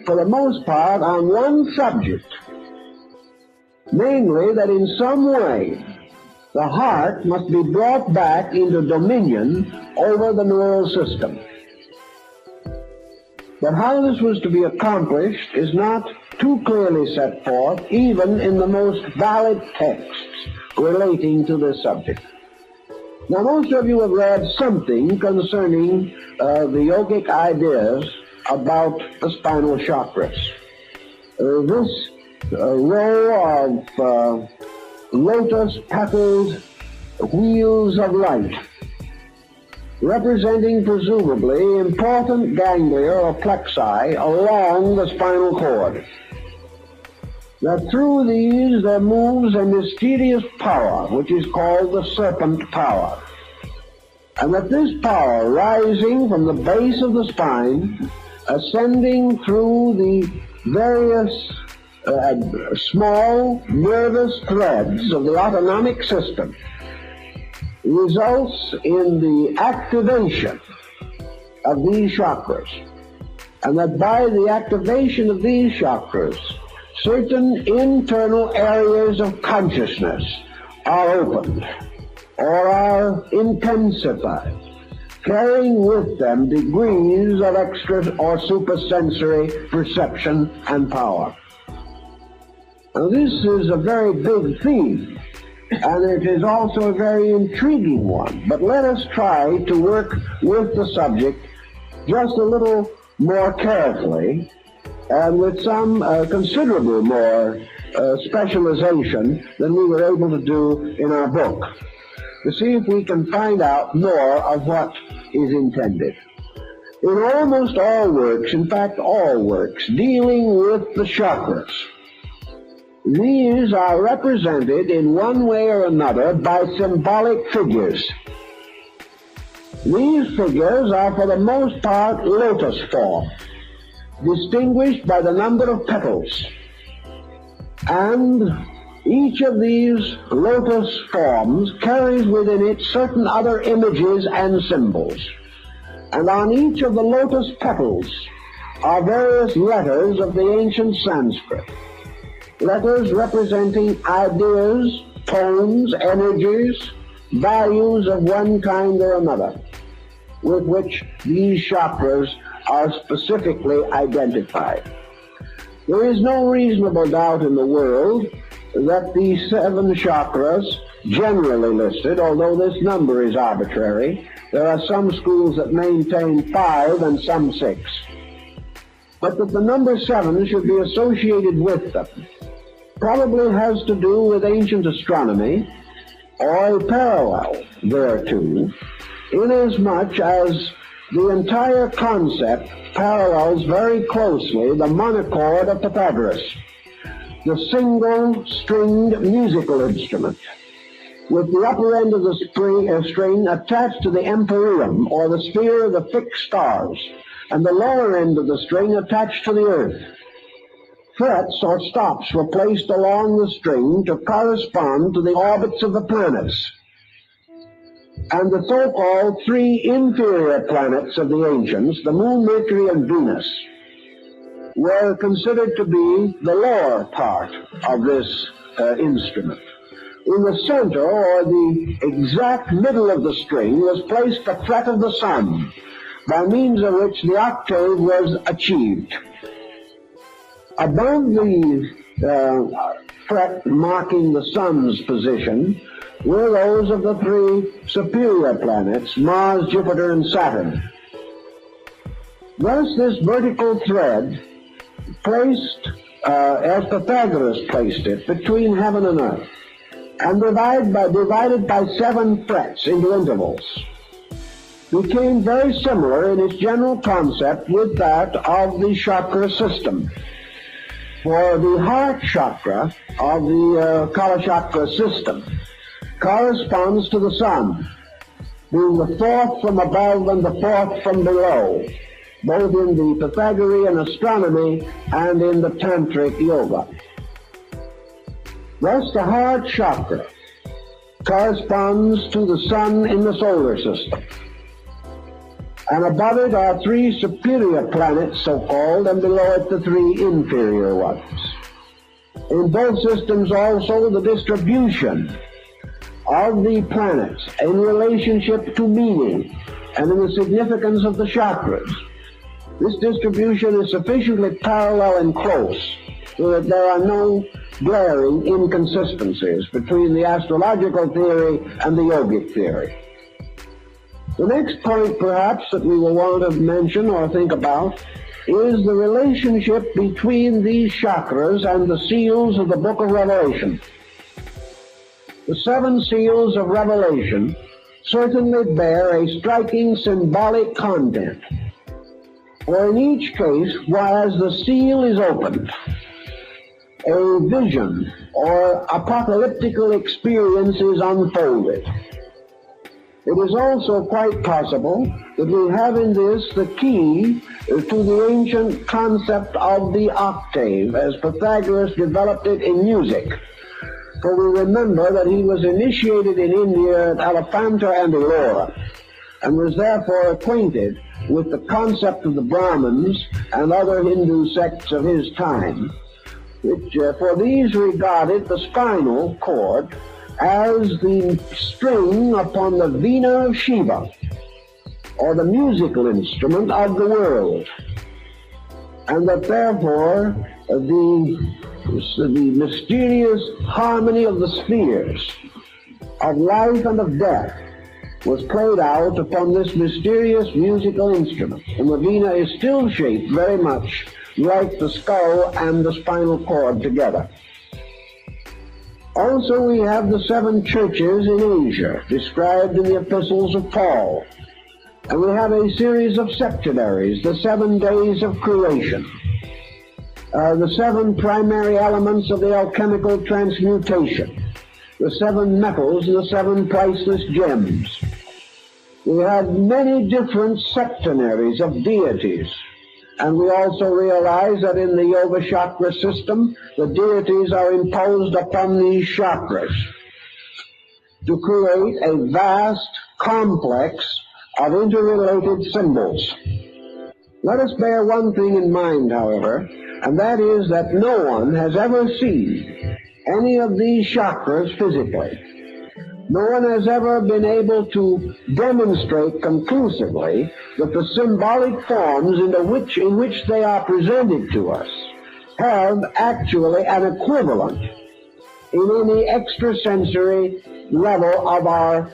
for the most part, on one subject, namely that in some way the heart must be brought back into dominion over the neural system. But how this was to be accomplished is not too clearly set forth, even in the most valid texts relating to this subject. Now, most of you have read something concerning the yogic ideas about the spinal chakras. This row of lotus-petaled wheels of light, representing presumably important ganglia or plexi along the spinal cord. That through these there moves a mysterious power which is called the serpent power. And that this power, rising from the base of the spine, ascending through the various small nervous threads of the autonomic system, results in the activation of these chakras, and that by the activation of these chakras, certain internal areas of consciousness are opened or are intensified, carrying with them degrees of extra or supersensory perception and power. Now, this is a very big theme, and it is also a very intriguing one. But let us try to work with the subject just a little more carefully and with some considerable more specialization than we were able to do in our book. to see if we can find out more of what is intended. In almost all works, in fact all works, dealing with the chakras, these are represented in one way or another by symbolic figures. These figures are for the most part lotus form, distinguished by the number of petals. And each of these lotus forms carries within it certain other images and symbols. And on each of the lotus petals are various letters of the ancient Sanskrit. Letters representing ideas, tones, energies, values of one kind or another, with which these chakras are specifically identified. There is no reasonable doubt in the world that the 7 chakras generally listed, although this number is arbitrary, there are some schools that maintain 5 and some 6, but that the number 7 should be associated with them probably has to do with ancient astronomy, or a parallel thereto, inasmuch as the entire concept parallels very closely the monochord of Pythagoras, the single-stringed musical instrument, with the upper end of the string attached to the empyrean, or the sphere of the fixed stars, and the lower end of the string attached to the earth. Frets or stops were placed along the string to correspond to the orbits of the planets. And the so-called 3 inferior planets of the ancients, the Moon, Mercury, and Venus, were considered to be the lower part of this instrument. In the center, or the exact middle of the string, was placed the fret of the sun, by means of which the octave was achieved. Above the fret marking the sun's position were those of the 3 superior planets, Mars, Jupiter, and Saturn. Thus this vertical thread placed, as Pythagoras placed it, between heaven and earth, and divided by 7 frets into intervals, became very similar in its general concept with that of the chakra system. For the heart chakra of the Kala chakra system corresponds to the sun, being the 4th from above and the 4th from below, both in the Pythagorean astronomy and in the Tantric yoga. Thus the heart chakra corresponds to the sun in the solar system. And above it are 3 superior planets, so-called, and below it the 3 inferior ones. In both systems also the distribution of the planets in relationship to meaning and in the significance of the chakras. This distribution is sufficiently parallel and close so that there are no glaring inconsistencies between the astrological theory and the yogic theory. The next point, perhaps, that we will want to mention or think about is the relationship between these chakras and the seals of the Book of Revelation. The 7 seals of Revelation certainly bear a striking symbolic content, for in each case, as the seal is opened, a vision or apocalyptical experience is unfolded. It is also quite possible that we have in this the key to the ancient concept of the octave, as Pythagoras developed it in music. For we remember that he was initiated in India at Elephanta and Ellora, and was therefore acquainted with the concept of the Brahmins and other Hindu sects of his time, which for these regarded the spinal cord as the string upon the veena of Shiva, or the musical instrument of the world, and that therefore the mysterious harmony of the spheres of life and of death was played out upon this mysterious musical instrument, and the veena is still shaped very much like the skull and the spinal cord together. Also, we have the 7 churches in Asia, described in the epistles of Paul. And we have a series of septenaries, the 7 days of creation, the 7 primary elements of the alchemical transmutation, the 7 metals and the 7 priceless gems. We have many different septenaries of deities. And we also realize that in the yoga chakra system, the deities are imposed upon these chakras to create a vast complex of interrelated symbols. Let us bear one thing in mind, however, and that is that no one has ever seen any of these chakras physically. No one has ever been able to demonstrate conclusively that the symbolic forms in which they are presented to us have actually an equivalent in any extrasensory level of our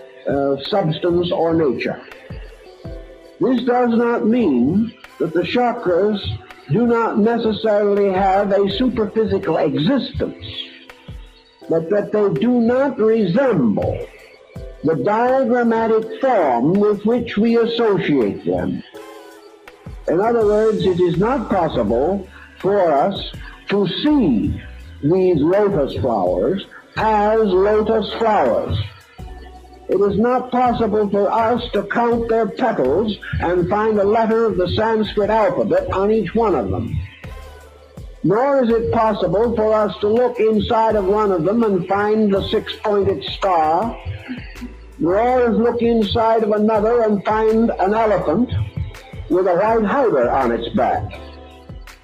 substance or nature. This does not mean that the chakras do not necessarily have a superphysical existence, but that they do not resemble the diagrammatic form with which we associate them. In other words, it is not possible for us to see these lotus flowers as lotus flowers. It is not possible for us to count their petals and find a letter of the Sanskrit alphabet on each one of them. Nor is it possible for us to look inside of one of them and find the 6-pointed star, nor is look inside of another and find an elephant with a white hider on its back.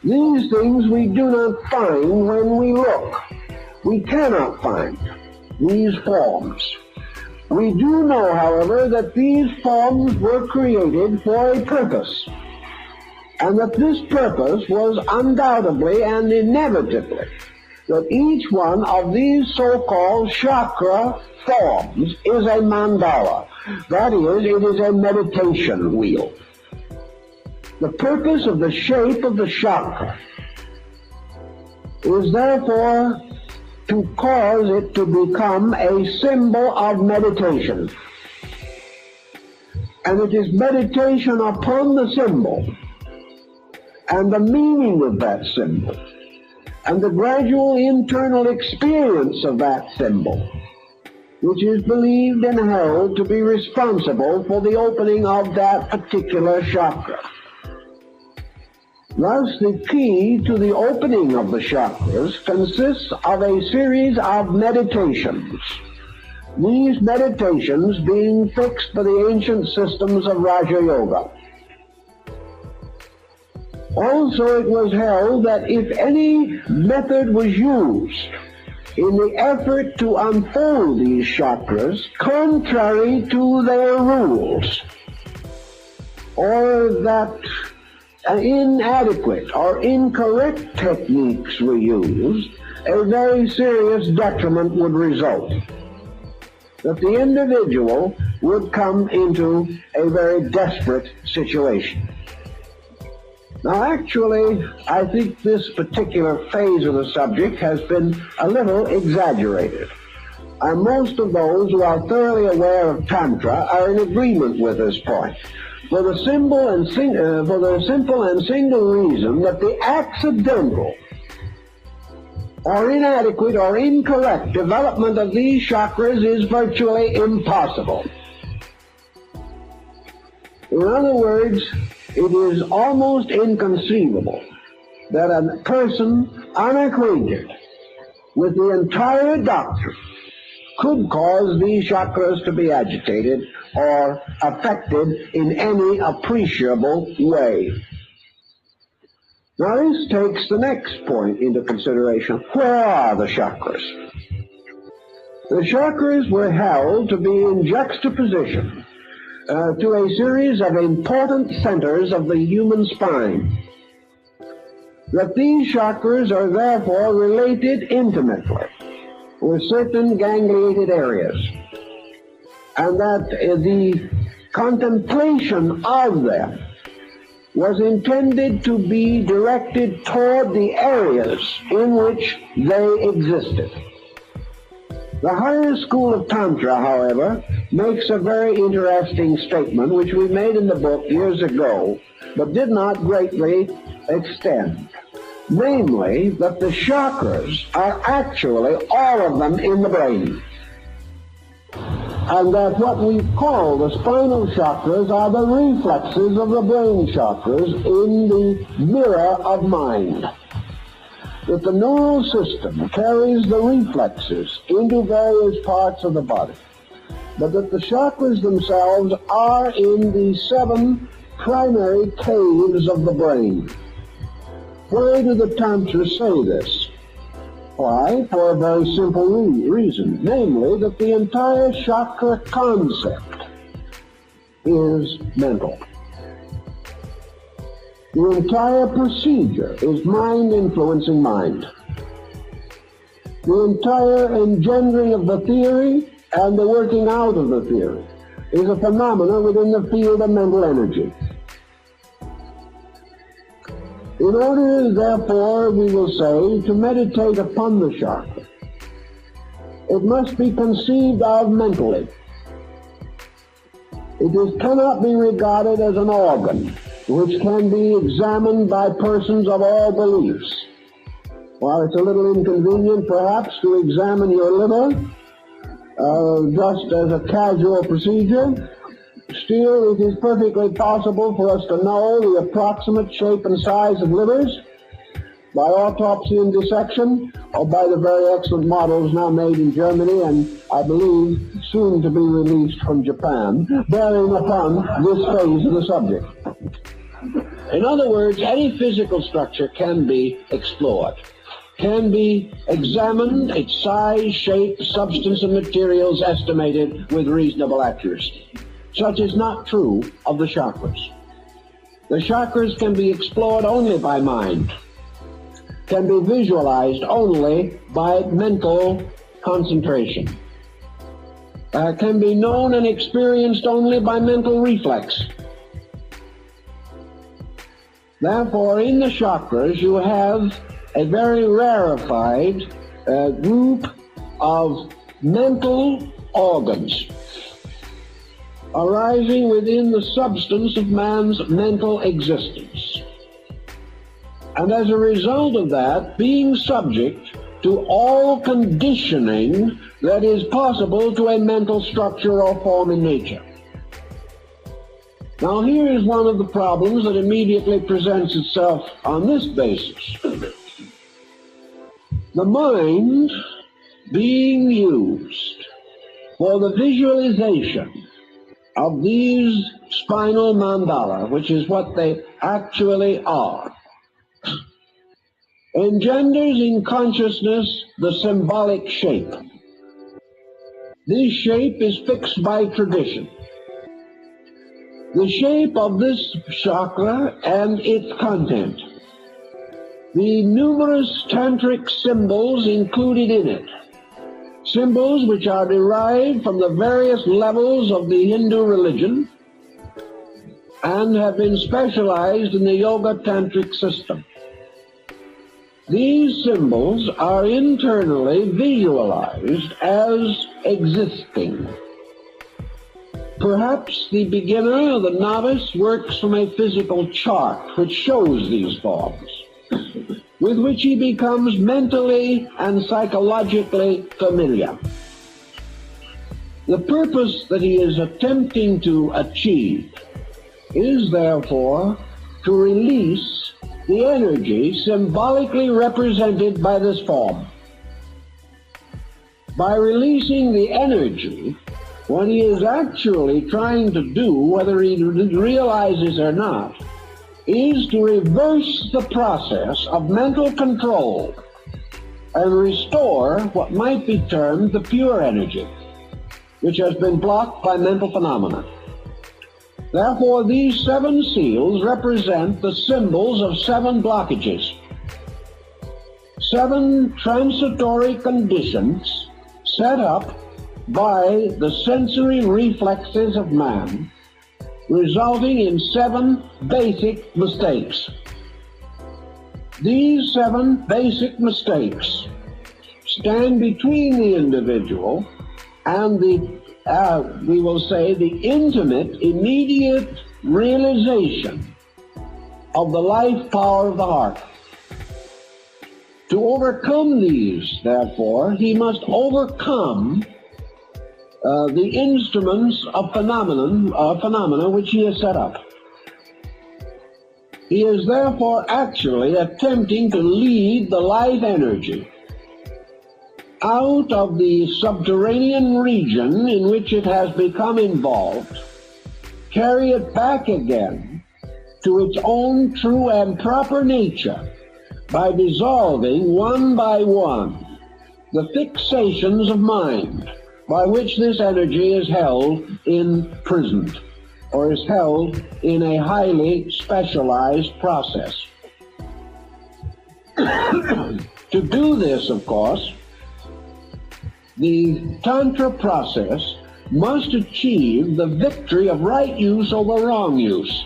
These things we do not find when we look. We cannot find these forms. We do know, however, that these forms were created for a purpose, and that this purpose was undoubtedly and inevitably that each one of these so-called chakra forms is a mandala. That is, it is a meditation wheel. The purpose of the shape of the chakra is therefore to cause it to become a symbol of meditation. And it is meditation upon the symbol and the meaning of that symbol and the gradual internal experience of that symbol which is believed and held to be responsible for the opening of that particular chakra. Thus, the key to the opening of the chakras consists of a series of meditations. These meditations being fixed by the ancient systems of Raja Yoga. Also, it was held that if any method was used in the effort to unfold these chakras contrary to their rules, or that inadequate or incorrect techniques were used, a very serious detriment would result. That the individual would come into a very desperate situation. Now, actually, I think this particular phase of the subject has been a little exaggerated. And most of those who are thoroughly aware of Tantra are in agreement with this point. For the simple and single reason that the accidental or inadequate or incorrect development of these chakras is virtually impossible. In other words, it is almost inconceivable that a person unacquainted with the entire doctrine could cause these chakras to be agitated or affected in any appreciable way. Now this takes the next point into consideration. Where are the chakras? The chakras were held to be in juxtaposition to a series of important centers of the human spine. That these chakras are therefore related intimately with certain gangliated areas, and that the contemplation of them was intended to be directed toward the areas in which they existed. The higher school of Tantra, however, makes a very interesting statement which we made in the book years ago, but did not greatly extend. Namely, that the chakras are actually all of them in the brain. And that what we call the spinal chakras are the reflexes of the brain chakras in the mirror of mind. That the neural system carries the reflexes into various parts of the body, but that the chakras themselves are in the 7 primary caves of the brain. Why do the Tantras say this? Why? For a very simple reason, namely that the entire chakra concept is mental. The entire procedure is mind influencing mind. The entire engendering of the theory and the working out of the theory is a phenomenon within the field of mental energy. In order, therefore, we will say, to meditate upon the chakra, it must be conceived of mentally. It cannot be regarded as an organ which can be examined by persons of all beliefs. While it's a little inconvenient, perhaps, to examine your liver just as a casual procedure, still it is perfectly possible for us to know the approximate shape and size of livers by autopsy and dissection, or by the very excellent models now made in Germany and, I believe, soon to be released from Japan, bearing upon this phase of the subject. In other words, any physical structure can be explored, can be examined, its size, shape, substance, and materials estimated with reasonable accuracy. Such is not true of the chakras. The chakras can be explored only by mind, can be visualized only by mental concentration, can be known and experienced only by mental reflex. Therefore, in the chakras, you have a very rarefied group of mental organs arising within the substance of man's mental existence. And as a result of that, being subject to all conditioning that is possible to a mental structure or form in nature. Now, here is one of the problems that immediately presents itself on this basis. The mind being used for the visualization of these spinal mandala, which is what they actually are, engenders in consciousness the symbolic shape. This shape is fixed by tradition. The shape of this chakra and its content, the numerous tantric symbols included in it, symbols which are derived from the various levels of the Hindu religion and have been specialized in the yoga tantric system. These symbols are internally visualized as existing. Perhaps the beginner or the novice works from a physical chart which shows these forms, with which he becomes mentally and psychologically familiar. The purpose that he is attempting to achieve is therefore to release the energy symbolically represented by this form. By releasing the energy, what he is actually trying to do, whether he realizes or not, is to reverse the process of mental control and restore what might be termed the pure energy, which has been blocked by mental phenomena. Therefore, these 7 seals represent the symbols of 7 blockages, 7 transitory conditions set up by the sensory reflexes of man, resulting in 7 basic mistakes. These 7 basic mistakes stand between the individual and the, we will say, the intimate, immediate realization of the life power of the heart. To overcome these, therefore, he must overcome the instruments of phenomena which he has set up. He is therefore actually attempting to lead the life energy out of the subterranean region in which it has become involved, carry it back again to its own true and proper nature by dissolving one by one the fixations of mind by which this energy is held imprisoned, or is held in a highly specialized process. To do this, of course, the Tantra process must achieve the victory of right use over wrong use.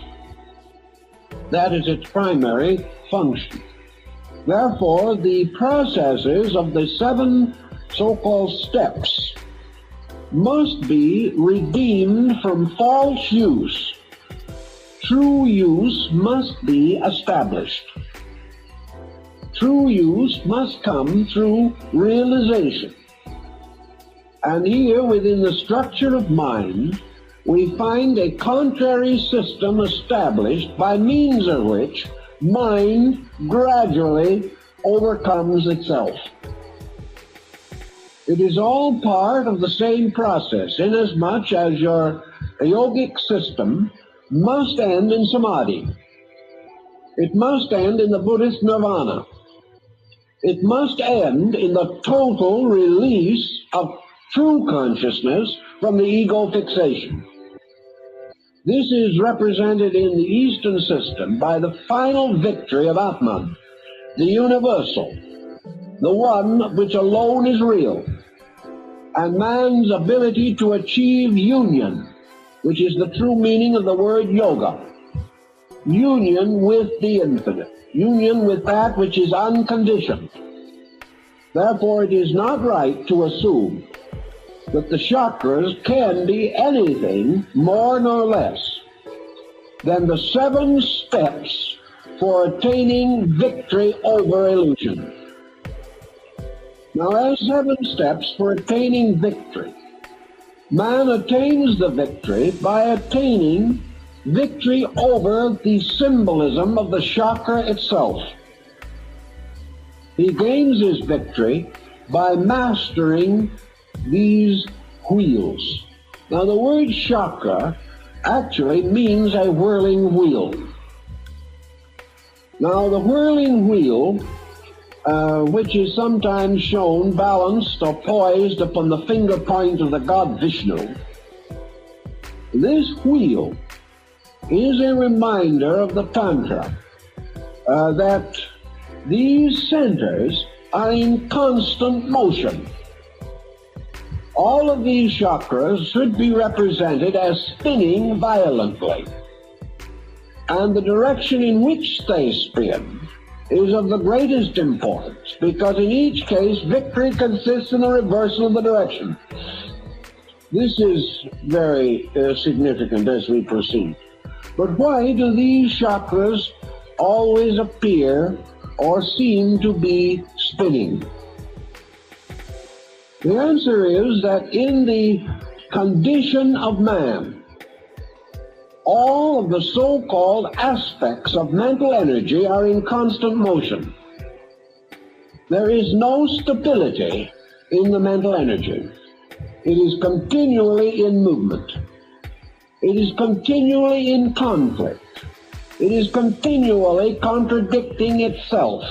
That is its primary function. Therefore, the processes of the 7 so-called steps must be redeemed from false use. True use must be established. True use must come through realization. And here, within the structure of mind, we find a contrary system established by means of which mind gradually overcomes itself. It is all part of the same process, inasmuch as your yogic system must end in samadhi. It must end in the Buddhist nirvana. It must end in the total release of true consciousness from the ego fixation. This is represented in the Eastern system by the final victory of Atman, the universal, the one which alone is real, and man's ability to achieve union, which is the true meaning of the word yoga. Union with the infinite, union with that which is unconditioned. Therefore, it is not right to assume that the chakras can be anything more nor less than the 7 steps for attaining victory over illusion. Now, as 7 steps for attaining victory, man attains the victory by attaining victory over the symbolism of the chakra itself. He gains his victory by mastering these wheels. Now, the word chakra actually means a whirling wheel. Now, the whirling wheel, which is sometimes shown balanced or poised upon the finger point of the god Vishnu, this wheel is a reminder of the Tantra that these centers are in constant motion. All of these chakras should be represented as spinning violently, and the direction in which they spin is of the greatest importance, because in each case victory consists in the reversal of the direction. This is very significant as we proceed. But why do these chakras always appear or seem to be spinning? The answer is that in the condition of man, all of the so-called aspects of mental energy are in constant motion. There is no stability in the mental energy. It is continually in movement. It is continually in conflict. It is continually contradicting itself.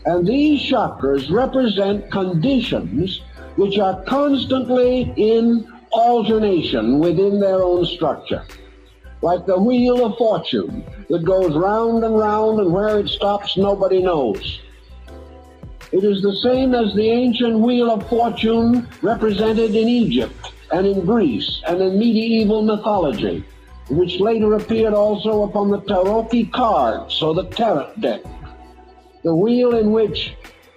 And these chakras represent conditions which are constantly in alternation within their own structure. Like the wheel of fortune that goes round and round, and where it stops nobody knows. It is the same as the ancient wheel of fortune represented in Egypt and in Greece and in medieval mythology, which later appeared also upon the tarot cards, or the tarot deck. The wheel in which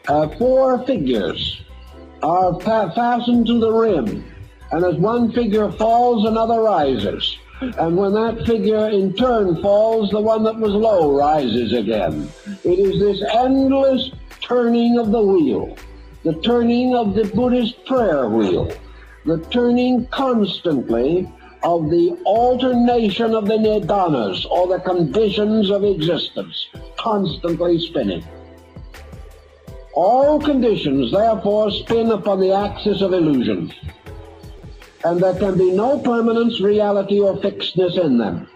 4 figures are fastened to the rim, and as one figure falls, another rises. And when that figure in turn falls, the one that was low rises again. It is this endless turning of the wheel, the turning of the Buddhist prayer wheel, the turning constantly of the alternation of the nidanas, or the conditions of existence, constantly spinning. All conditions, therefore, spin upon the axis of illusion, and there can be no permanence, reality, or fixedness in them.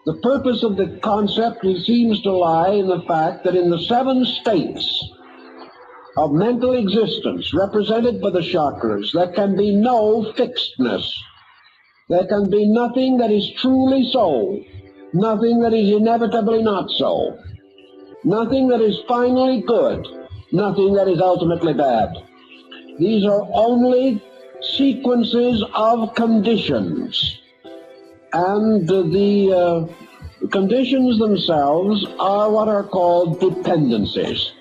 The purpose of the concept seems to lie in the fact that in the 7 states of mental existence represented by the chakras, there can be no fixedness. There can be nothing that is truly so, nothing that is inevitably not so, nothing that is finally good, nothing that is ultimately bad. These are only sequences of conditions, and the conditions themselves are what are called dependencies.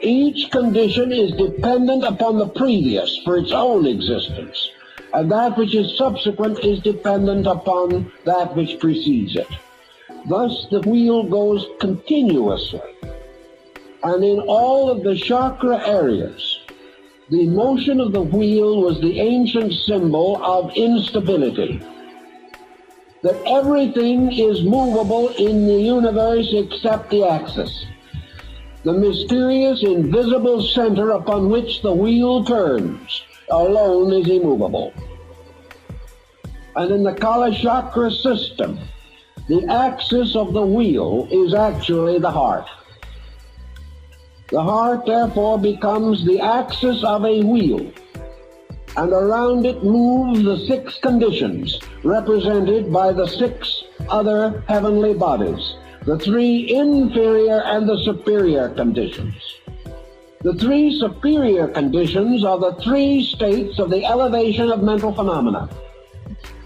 Each condition is dependent upon the previous for its own existence, and that which is subsequent is dependent upon that which precedes it. Thus the wheel goes continuously, and in all of the chakra areas, the motion of the wheel was the ancient symbol of instability. That everything is movable in the universe except the axis, the mysterious invisible center upon which the wheel turns alone is immovable. And in the Kala chakra system, the axis of the wheel is actually the heart. The heart, therefore, becomes the axis of a wheel, and around it move the 6 conditions represented by the 6 other heavenly bodies, the 3 inferior and the superior conditions. The 3 superior conditions are the 3 states of the elevation of mental phenomena.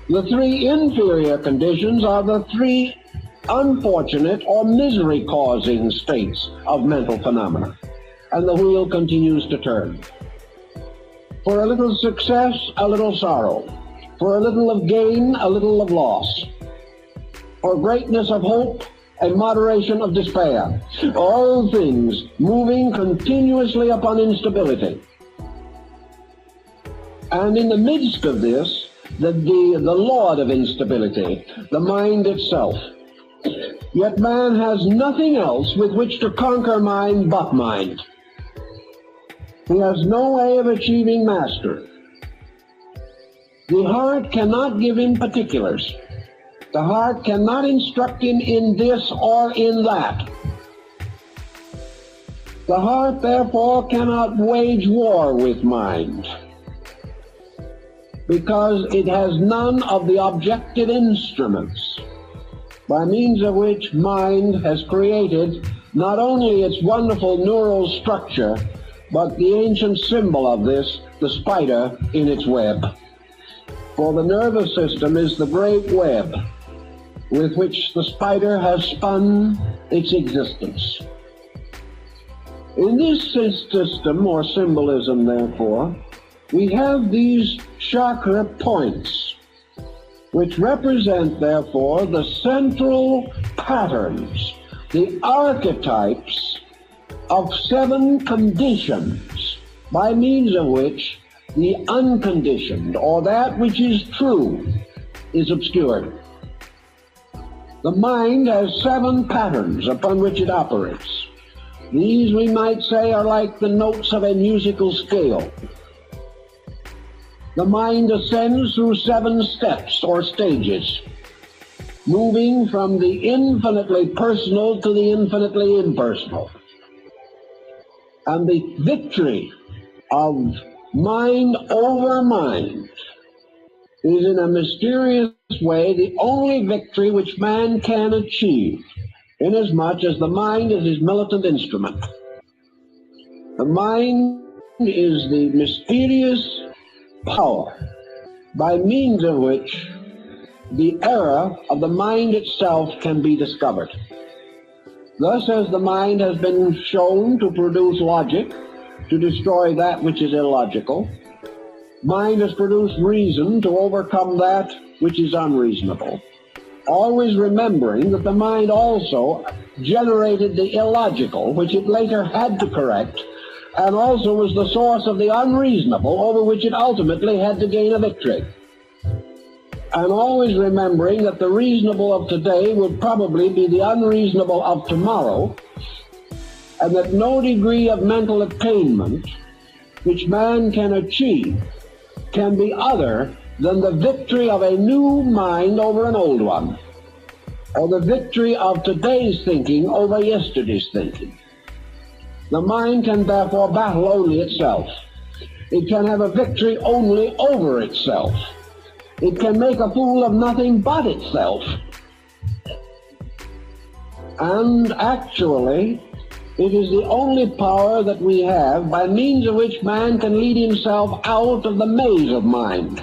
The 3 inferior conditions are the 3 unfortunate or misery-causing states of mental phenomena, and the wheel continues to turn. For a little success, a little sorrow. For a little of gain, a little of loss. For greatness of hope, a moderation of despair. All things moving continuously upon instability. And in the midst of this, the lord of instability, the mind itself. Yet man has nothing else with which to conquer mind but mind. He has no way of achieving mastery. The heart cannot give him particulars. The heart cannot instruct him in this or in that. The heart, therefore, cannot wage war with mind, because it has none of the objective instruments by means of which mind has created not only its wonderful neural structure, but the ancient symbol of this, the spider in its web. For the nervous system is the great web with which the spider has spun its existence. In this system, or symbolism, therefore, we have these chakra points, which represent, therefore, the central patterns, the archetypes of 7 conditions, by means of which the unconditioned, or that which is true, is obscured. The mind has 7 patterns upon which it operates. These, we might say, are like the notes of a musical scale. The mind ascends through 7 steps or stages, moving from the infinitely personal to the infinitely impersonal. And the victory of mind over mind is in a mysterious way the only victory which man can achieve, inasmuch as the mind is his militant instrument. The mind is the mysterious power by means of which the error of the mind itself can be discovered. Thus, as the mind has been shown to produce logic, to destroy that which is illogical, mind has produced reason to overcome that which is unreasonable, always remembering that the mind also generated the illogical, which it later had to correct, and also was the source of the unreasonable, over which it ultimately had to gain a victory. And always remembering that the reasonable of today would probably be the unreasonable of tomorrow, and that no degree of mental attainment which man can achieve can be other than the victory of a new mind over an old one, or the victory of today's thinking over yesterday's thinking. The mind can therefore battle only itself. It can have a victory only over itself. It can make a fool of nothing but itself. And actually, it is the only power that we have by means of which man can lead himself out of the maze of mind.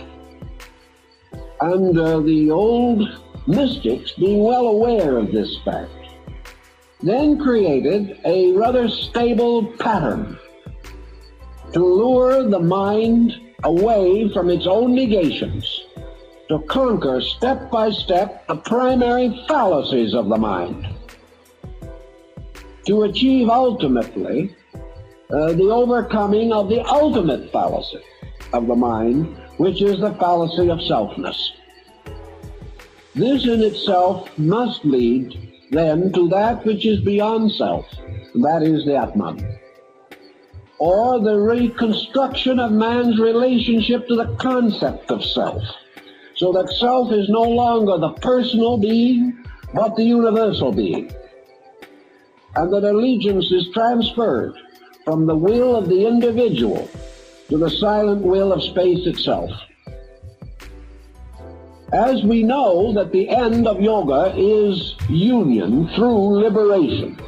And the old mystics, being well aware of this fact, then created a rather stable pattern to lure the mind away from its own negations, to conquer step by step the primary fallacies of the mind, to achieve ultimately the overcoming of the ultimate fallacy of the mind, which is the fallacy of selfness. This in itself must lead then to that which is beyond self, that is the Atman, or the reconstruction of man's relationship to the concept of self, so that self is no longer the personal being, but the universal being, and that allegiance is transferred from the will of the individual to the silent will of space itself. As we know that the end of yoga is union through liberation,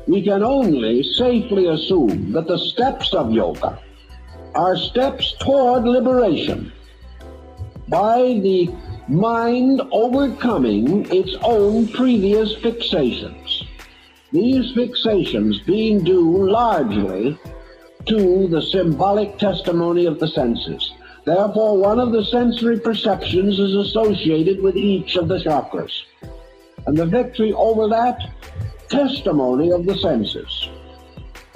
we can only safely assume that the steps of yoga are steps toward liberation by the mind overcoming its own previous fixations. These fixations being due largely to the symbolic testimony of the senses. Therefore, one of the sensory perceptions is associated with each of the chakras. And the victory over that testimony of the senses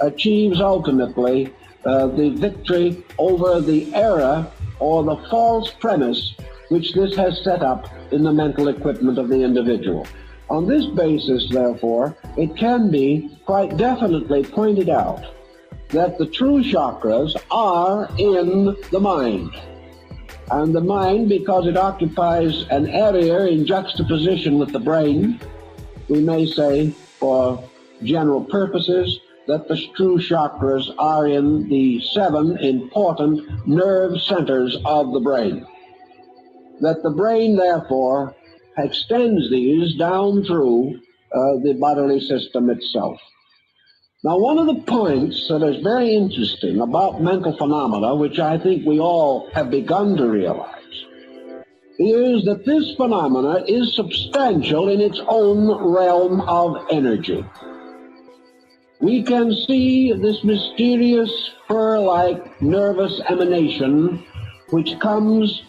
achieves ultimately the victory over the error or the false premise which this has set up in the mental equipment of the individual. On this basis, therefore, it can be quite definitely pointed out that the true chakras are in the mind. And the mind, because it occupies an area in juxtaposition with the brain, we may say, for general purposes, that the true chakras are in the 7 important nerve centers of the brain. That the brain, therefore, extends these down through the bodily system itself. Now, one of the points that is very interesting about mental phenomena, which I think we all have begun to realize, is that this phenomena is substantial in its own realm of energy. We can see this mysterious fur-like nervous emanation which comes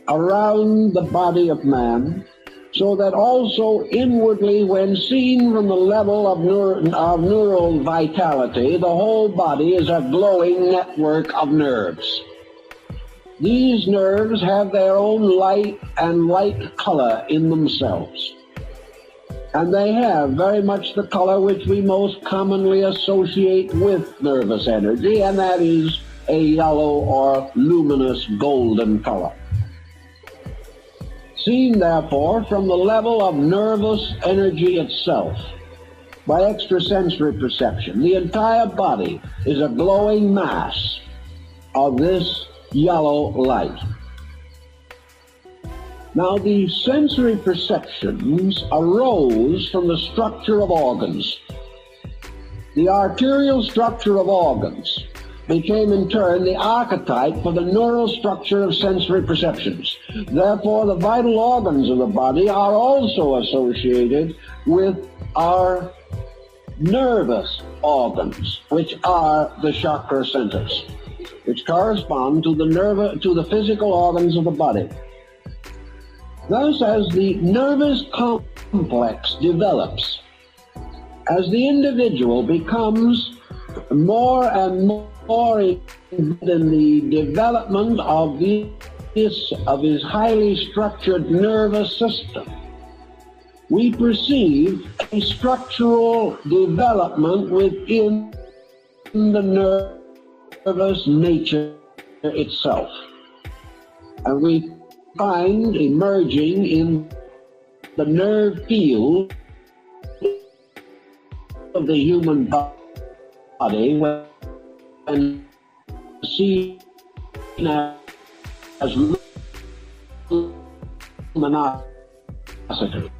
around the body of man, so that also inwardly, when seen from the level of neural vitality, the whole body is a glowing network of nerves. These nerves have their own light and light color in themselves. And they have very much the color which we most commonly associate with nervous energy, and that is a yellow or luminous golden color. Seen, therefore, from the level of nervous energy itself, by extrasensory perception, the entire body is a glowing mass of this yellow light. Now, the sensory perceptions arose from the structure of organs. The arterial structure of organs became in turn the archetype for the neural structure of sensory perceptions. Therefore, the vital organs of the body are also associated with our nervous organs, which are the chakra centers, which correspond to the physical organs of the body. Thus, as the nervous complex develops, as the individual becomes more and more in the development of his highly structured nervous system, we perceive a structural development within the nervous nature itself. And we find emerging in the nerve field of the human body when seen as luminosity.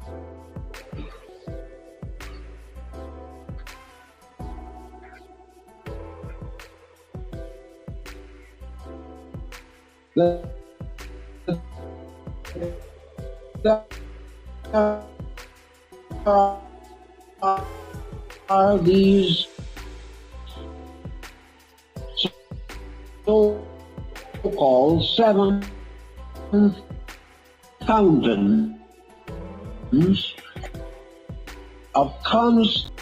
Are these so-called seven fountains of constant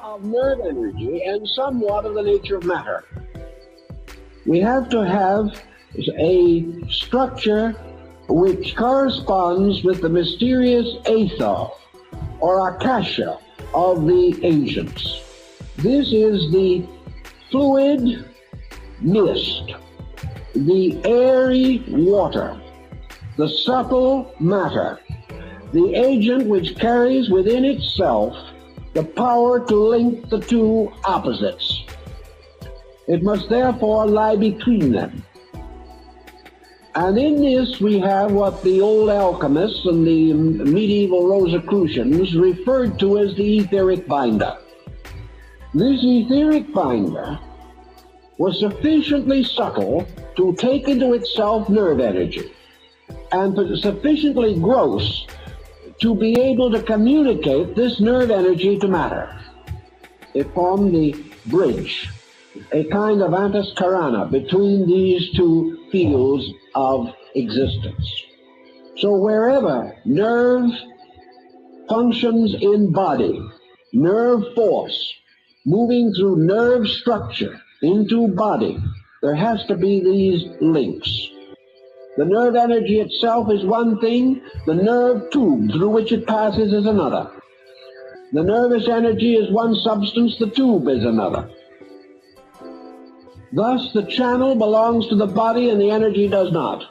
of nerve energy and somewhat of the nature of matter. We have to have a structure which corresponds with the mysterious aether or akasha of the ancients. This is the fluid mist, the airy water, the subtle matter, the agent which carries within itself the power to link the two opposites. It must therefore lie between them. And in this we have what the old alchemists and the medieval Rosicrucians referred to as the etheric binder. This etheric binder was sufficiently subtle to take into itself nerve energy, and sufficiently gross to be able to communicate this nerve energy to matter. It formed the bridge, a kind of antis carana between these two fields of existence. So wherever nerve functions in body, nerve force moving through nerve structure into body, there has to be these links. The nerve energy itself is one thing, the nerve tube through which it passes is another. The nervous energy is one substance, the tube is another. Thus, the channel belongs to the body and the energy does not.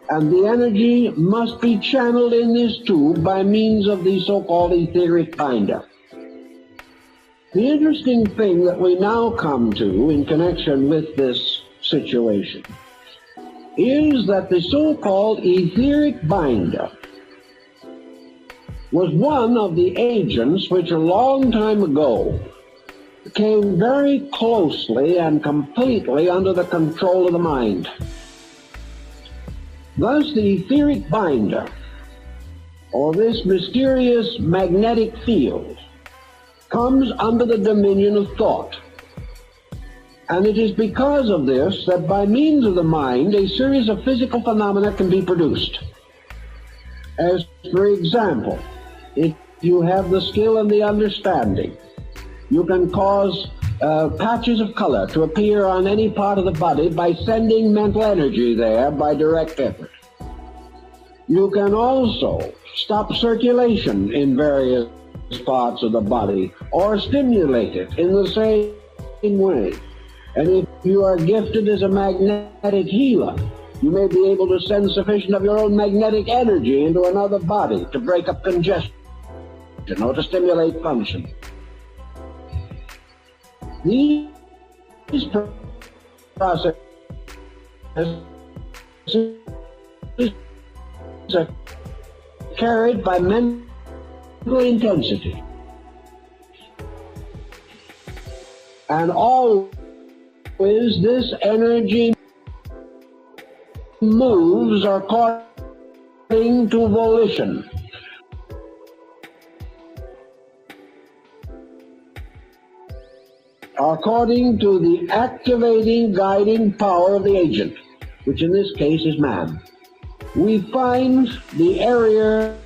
And the energy must be channeled in this tube by means of the so-called etheric binder. The interesting thing that we now come to in connection with this situation is that the so-called etheric binder was one of the agents which a long time ago came very closely and completely under the control of the mind. Thus the etheric binder, or this mysterious magnetic field, comes under the dominion of thought. And it is because of this that by means of the mind, a series of physical phenomena can be produced. As, for example, if you have the skill and the understanding, you can cause patches of color to appear on any part of the body by sending mental energy there by direct effort. You can also stop circulation in various parts of the body or stimulate it in the same way. And if you are gifted as a magnetic healer, you may be able to send sufficient of your own magnetic energy into another body to break up congestion or to stimulate function. These processes are carried by mental intensity. And always this energy moves according to volition. According to the activating, guiding power of the agent, which in this case is man. We find the area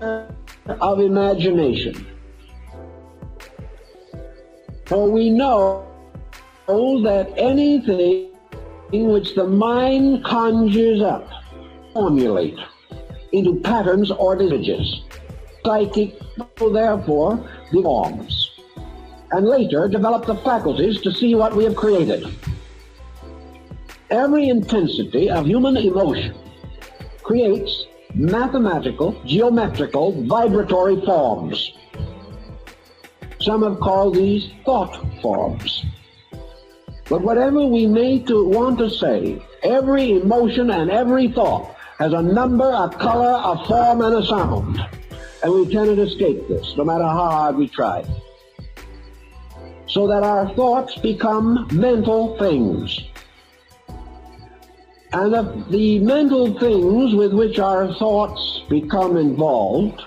of imagination. For we know that anything which the mind conjures up, formulate into patterns or images, psychic, therefore, forms, and later develop the faculties to see what we have created. Every intensity of human emotion creates mathematical, geometrical, vibratory forms. Some have called these thought forms. But whatever we may want to say, every emotion and every thought has a number, a color, a form, and a sound. And we cannot escape this, no matter how hard we try. So that our thoughts become mental things. And of the mental things with which our thoughts become involved,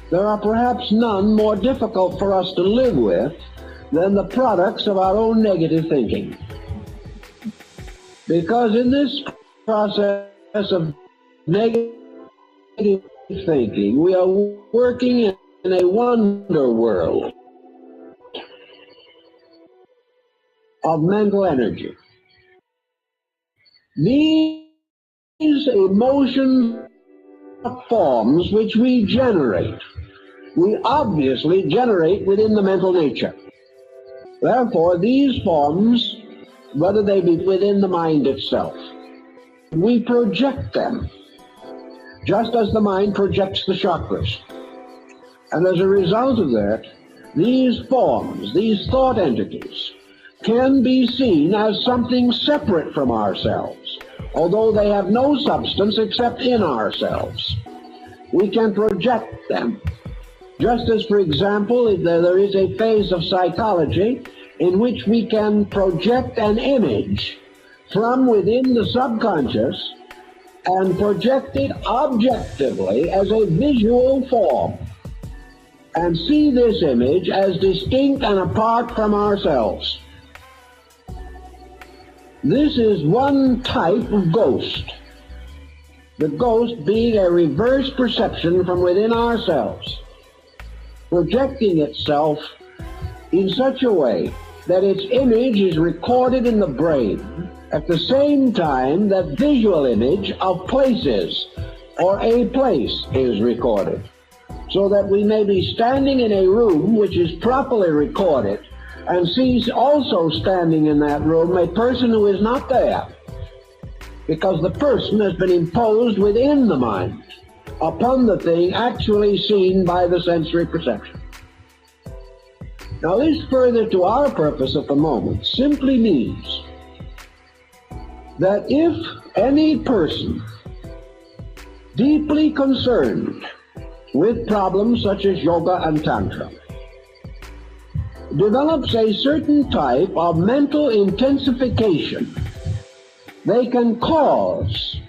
there are perhaps none more difficult for us to live with than the products of our own negative thinking. Because in this process of negative thinking, we are working in a wonder world of mental energy. These these emotions are forms which we generate. We obviously generate within the mental nature. Therefore, these forms, whether they be within the mind itself, we project them, just as the mind projects the chakras. And as a result of that, these forms, these thought entities, can be seen as something separate from ourselves, although they have no substance except in ourselves. We can project them. Just as, for example, there is a phase of psychology in which we can project an image from within the subconscious and project it objectively as a visual form, and see this image as distinct and apart from ourselves. This is one type of ghost. The ghost being a reverse perception from within ourselves, projecting itself in such a way that its image is recorded in the brain at the same time that visual image of places or a place is recorded, so that we may be standing in a room which is properly recorded and sees also standing in that room a person who is not there, because the person has been imposed within the mind upon the thing actually seen by the sensory perception. Now this, further to our purpose at the moment, simply means that if any person deeply concerned with problems such as yoga and tantra develops a certain type of mental intensification, they can cause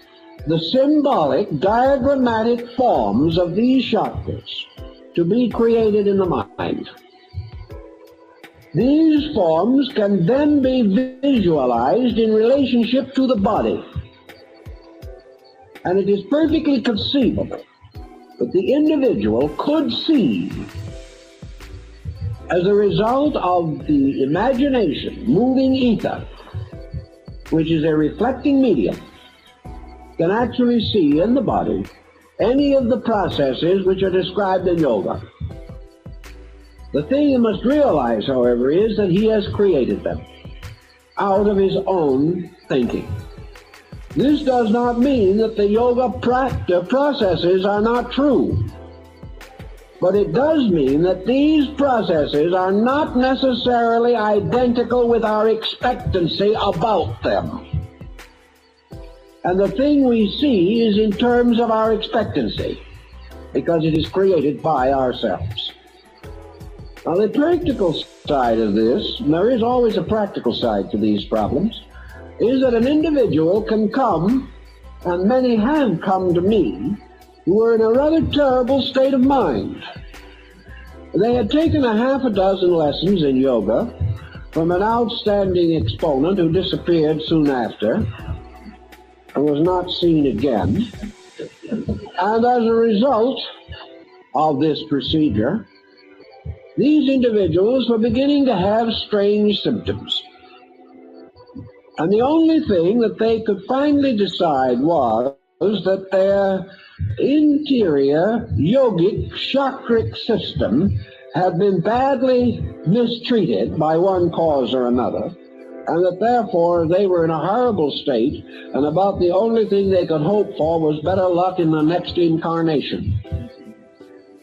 the symbolic, diagrammatic forms of these chakras to be created in the mind. These forms can then be visualized in relationship to the body. And it is perfectly conceivable that the individual could see, as a result of the imagination, moving ether, which is a reflecting medium, can actually see in the body any of the processes which are described in yoga. The thing you must realize, however, is that he has created them out of his own thinking. This does not mean that the yoga processes are not true, but it does mean that these processes are not necessarily identical with our expectancy about them. And the thing we see is in terms of our expectancy, because it is created by ourselves. Now, the practical side of this, and there is always a practical side to these problems, is that an individual can come, and many have come to me, who are in a rather terrible state of mind. They had taken a half a dozen lessons in yoga from an outstanding exponent who disappeared soon after and was not seen again. And as a result of this procedure, these individuals were beginning to have strange symptoms. And the only thing that they could finally decide was that their interior yogic chakric system had been badly mistreated by one cause or another, and that therefore they were in a horrible state, and about the only thing they could hope for was better luck in the next incarnation.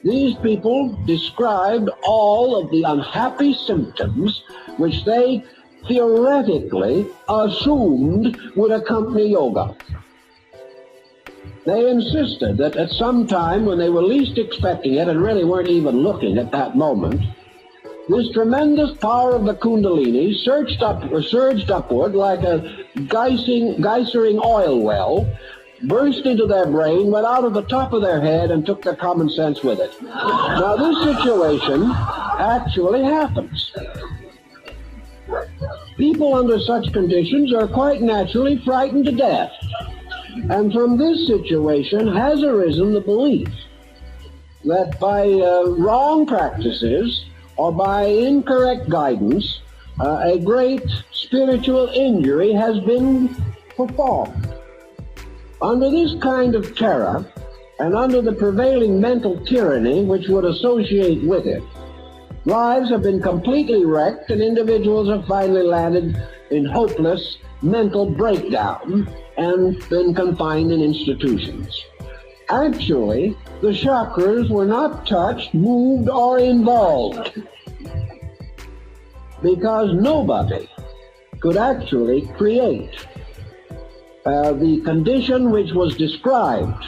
These people described all of the unhappy symptoms which they theoretically assumed would accompany yoga. They insisted that at some time when they were least expecting it and really weren't even looking at that moment, this tremendous power of the Kundalini surged upward like a geysering oil well, burst into their brain, went out of the top of their head, and took their common sense with it. Now, this situation actually happens. People under such conditions are quite naturally frightened to death. And from this situation has arisen the belief that by wrong practices or by incorrect guidance, a great spiritual injury has been performed. Under this kind of terror, and under the prevailing mental tyranny which would associate with it, lives have been completely wrecked and individuals have finally landed in hopeless mental breakdown and been confined in institutions. Actually, the chakras were not touched, moved, or involved, because nobody could actually create the condition which was described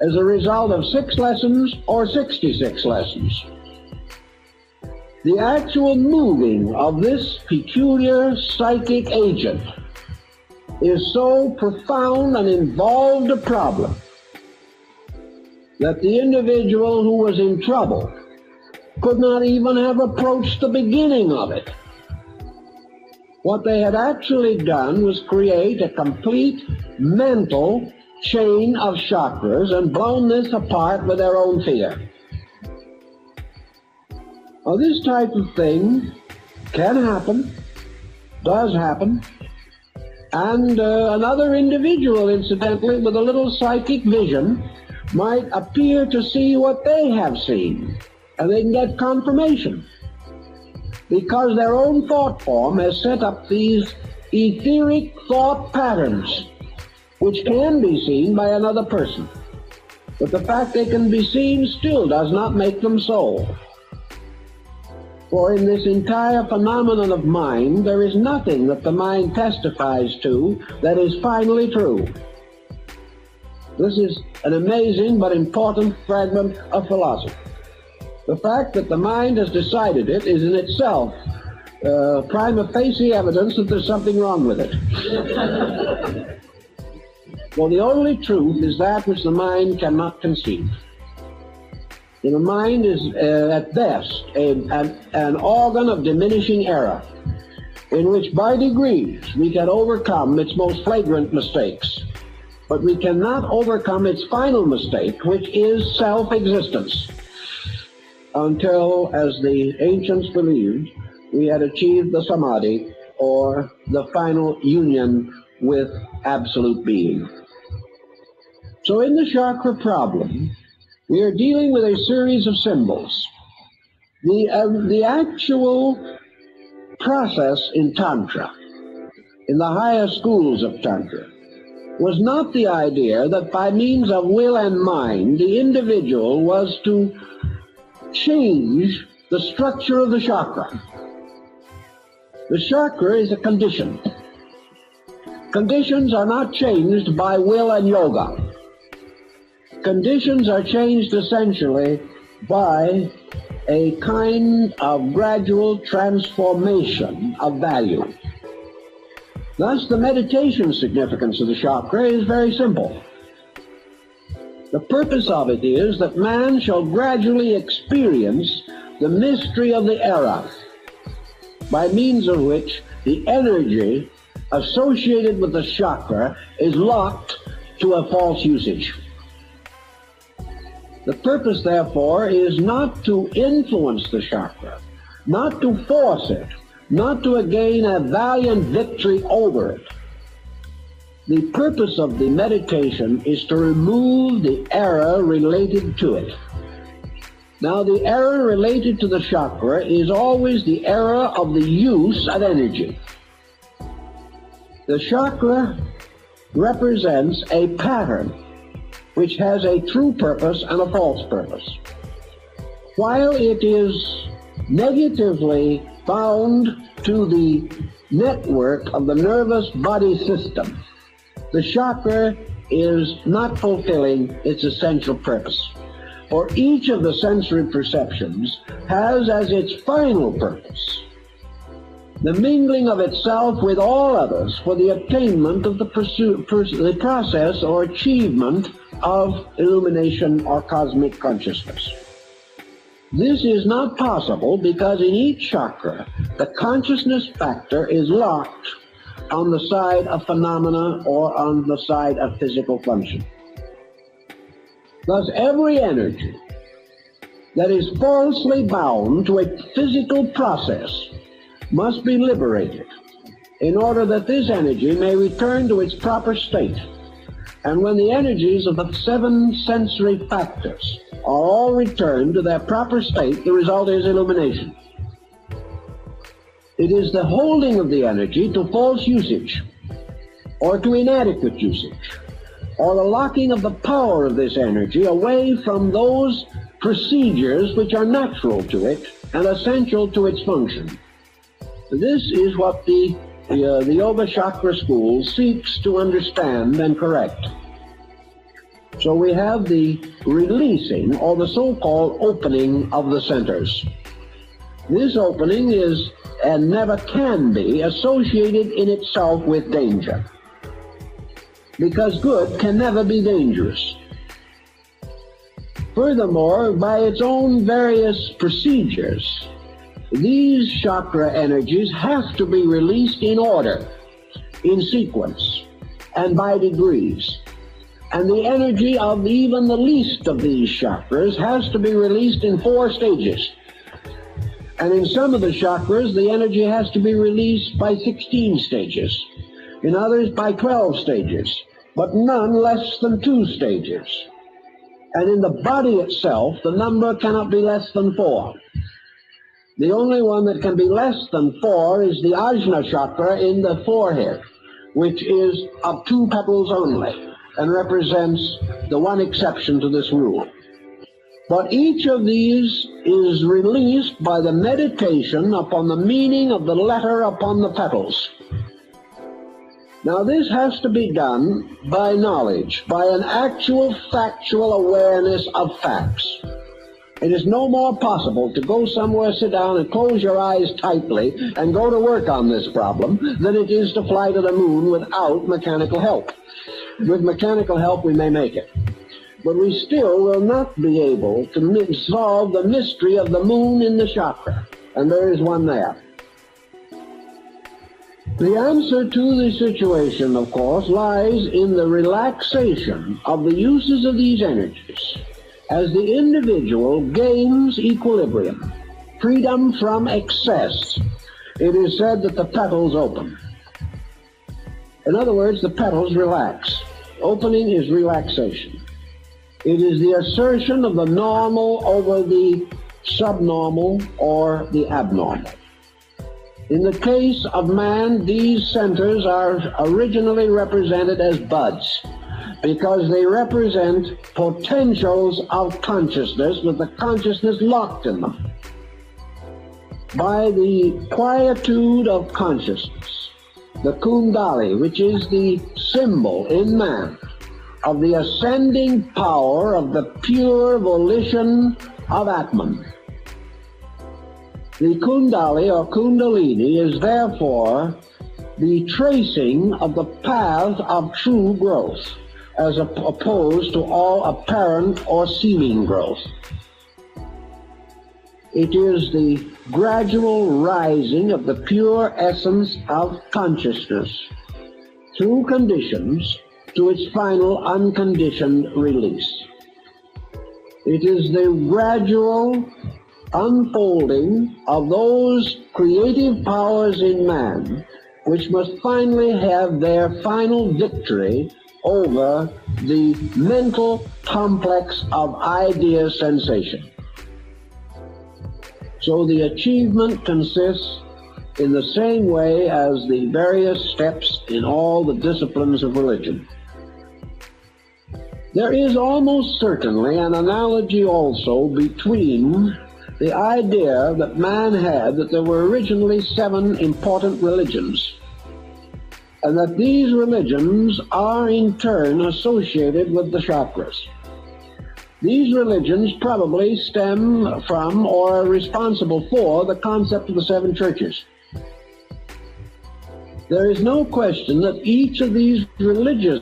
as a result of 6 lessons or 66 lessons. The actual moving of this peculiar psychic agent is so profound and involved a problem that the individual who was in trouble could not even have approached the beginning of it. What they had actually done was create a complete mental chain of chakras and blown this apart with their own fear. Now, this type of thing can happen, does happen, and another individual, incidentally, with a little psychic vision might appear to see what they have seen, and they can get confirmation, because their own thought form has set up these etheric thought patterns which can be seen by another person. But the fact they can be seen still does not make them so. For in this entire phenomenon of mind, there is nothing that the mind testifies to that is finally true. This is an amazing but important fragment of philosophy. The fact that the mind has decided it is in itself prima facie evidence that there's something wrong with it. Well, the only truth is that which the mind cannot conceive. And the mind is, at best, an organ of diminishing error, in which by degrees we can overcome its most flagrant mistakes, but we cannot overcome its final mistake, which is self-existence, until, as the ancients believed, we had achieved the samadhi, or the final union with absolute being. So in the chakra problem, we are dealing with a series of symbols. The actual process in Tantra, in the higher schools of Tantra, was not the idea that by means of will and mind, the individual was to change the structure of the chakra. The chakra is a condition. Conditions are not changed by will and yoga. Conditions are changed essentially by a kind of gradual transformation of value. Thus, the meditation significance of the chakra is very simple. The purpose of it is that man shall gradually experience the mystery of the era, by means of which the energy associated with the chakra is locked to a false usage. The purpose, therefore, is not to influence the chakra, not to force it, not to gain a valiant victory over it. The purpose of the meditation is to remove the error related to it. Now, the error related to the chakra is always the error of the use of energy. The chakra represents a pattern which has a true purpose and a false purpose. While it is negatively bound to the network of the nervous body system, the chakra is not fulfilling its essential purpose. For each of the sensory perceptions has as its final purpose the mingling of itself with all others for the attainment of the process or achievement of illumination or cosmic consciousness. This is not possible because in each chakra, the consciousness factor is locked on the side of phenomena or on the side of physical function. Thus, every energy that is falsely bound to a physical process must be liberated in order that this energy may return to its proper state. And when the energies of the 7 sensory factors are all returned to their proper state, the result is illumination. It is the holding of the energy to false usage, or to inadequate usage, or the locking of the power of this energy away from those procedures which are natural to it and essential to its function. This is what the Yoga Chakra School seeks to understand and correct. So we have the releasing, or the so-called opening of the centers. This opening is, and never can be, associated in itself with danger, because good can never be dangerous. Furthermore, by its own various procedures, these chakra energies have to be released in order, in sequence, and by degrees. And the energy of even the least of these chakras has to be released in 4 stages. And in some of the chakras, the energy has to be released by 16 stages. In others, by 12 stages, but none less than 2 stages. And in the body itself, the number cannot be less than 4. The only one that can be less than 4 is the Ajna chakra in the forehead, which is of 2 petals only, and represents the one exception to this rule. But each of these is released by the meditation upon the meaning of the letter upon the petals. Now this has to be done by knowledge, by an actual factual awareness of facts. It is no more possible to go somewhere, sit down, and close your eyes tightly and go to work on this problem than it is to fly to the moon without mechanical help. With mechanical help, we may make it. But we still will not be able to solve the mystery of the moon in the chakra. And there is one there. The answer to the situation, of course, lies in the relaxation of the uses of these energies as the individual gains equilibrium, freedom from excess. It is said that the petals open. In other words, the petals relax. Opening is relaxation. It is the assertion of the normal over the subnormal or the abnormal. In the case of man, these centers are originally represented as buds because they represent potentials of consciousness with the consciousness locked in them. By the quietude of consciousness, the Kundalini, which is the symbol in man of the ascending power of the pure volition of Atman. The Kundalini or Kundalini is therefore the tracing of the path of true growth, as opposed to all apparent or seeming growth. It is the gradual rising of the pure essence of consciousness through conditions to its final unconditioned release. It is the gradual unfolding of those creative powers in man which must finally have their final victory over the mental complex of idea sensation. So the achievement consists in the same way as the various steps in all the disciplines of religion. There is almost certainly an analogy also between the idea that man had that there were originally 7 important religions, and that these religions are in turn associated with the chakras. These religions probably stem from or are responsible for the concept of the 7 churches. There is no question that each of these religious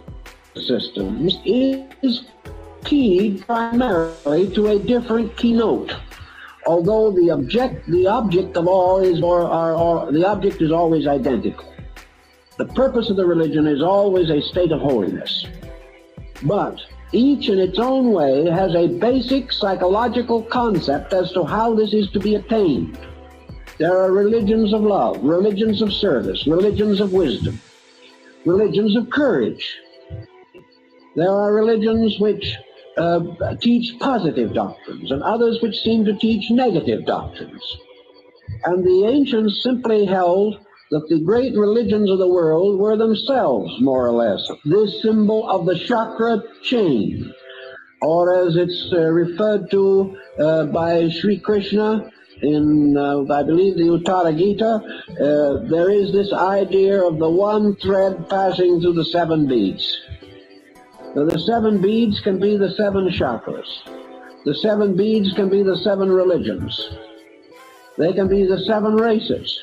systems is keyed primarily to a different keynote, although the object of all is the object is always identical. The purpose of the religion is always a state of holiness. But each in its own way has a basic psychological concept as to how this is to be attained. There are religions of love, religions of service, religions of wisdom, religions of courage, There are religions which teach positive doctrines, and others which seem to teach negative doctrines. And the ancients simply held that the great religions of the world were themselves, more or less, this symbol of the chakra chain, or as it's referred to by Sri Krishna in, I believe, the Uttara Gita, there is this idea of the one thread passing through the 7 beads. Now, the 7 beads can be the 7 chakras. The 7 beads can be the 7 religions. They can be the 7 races.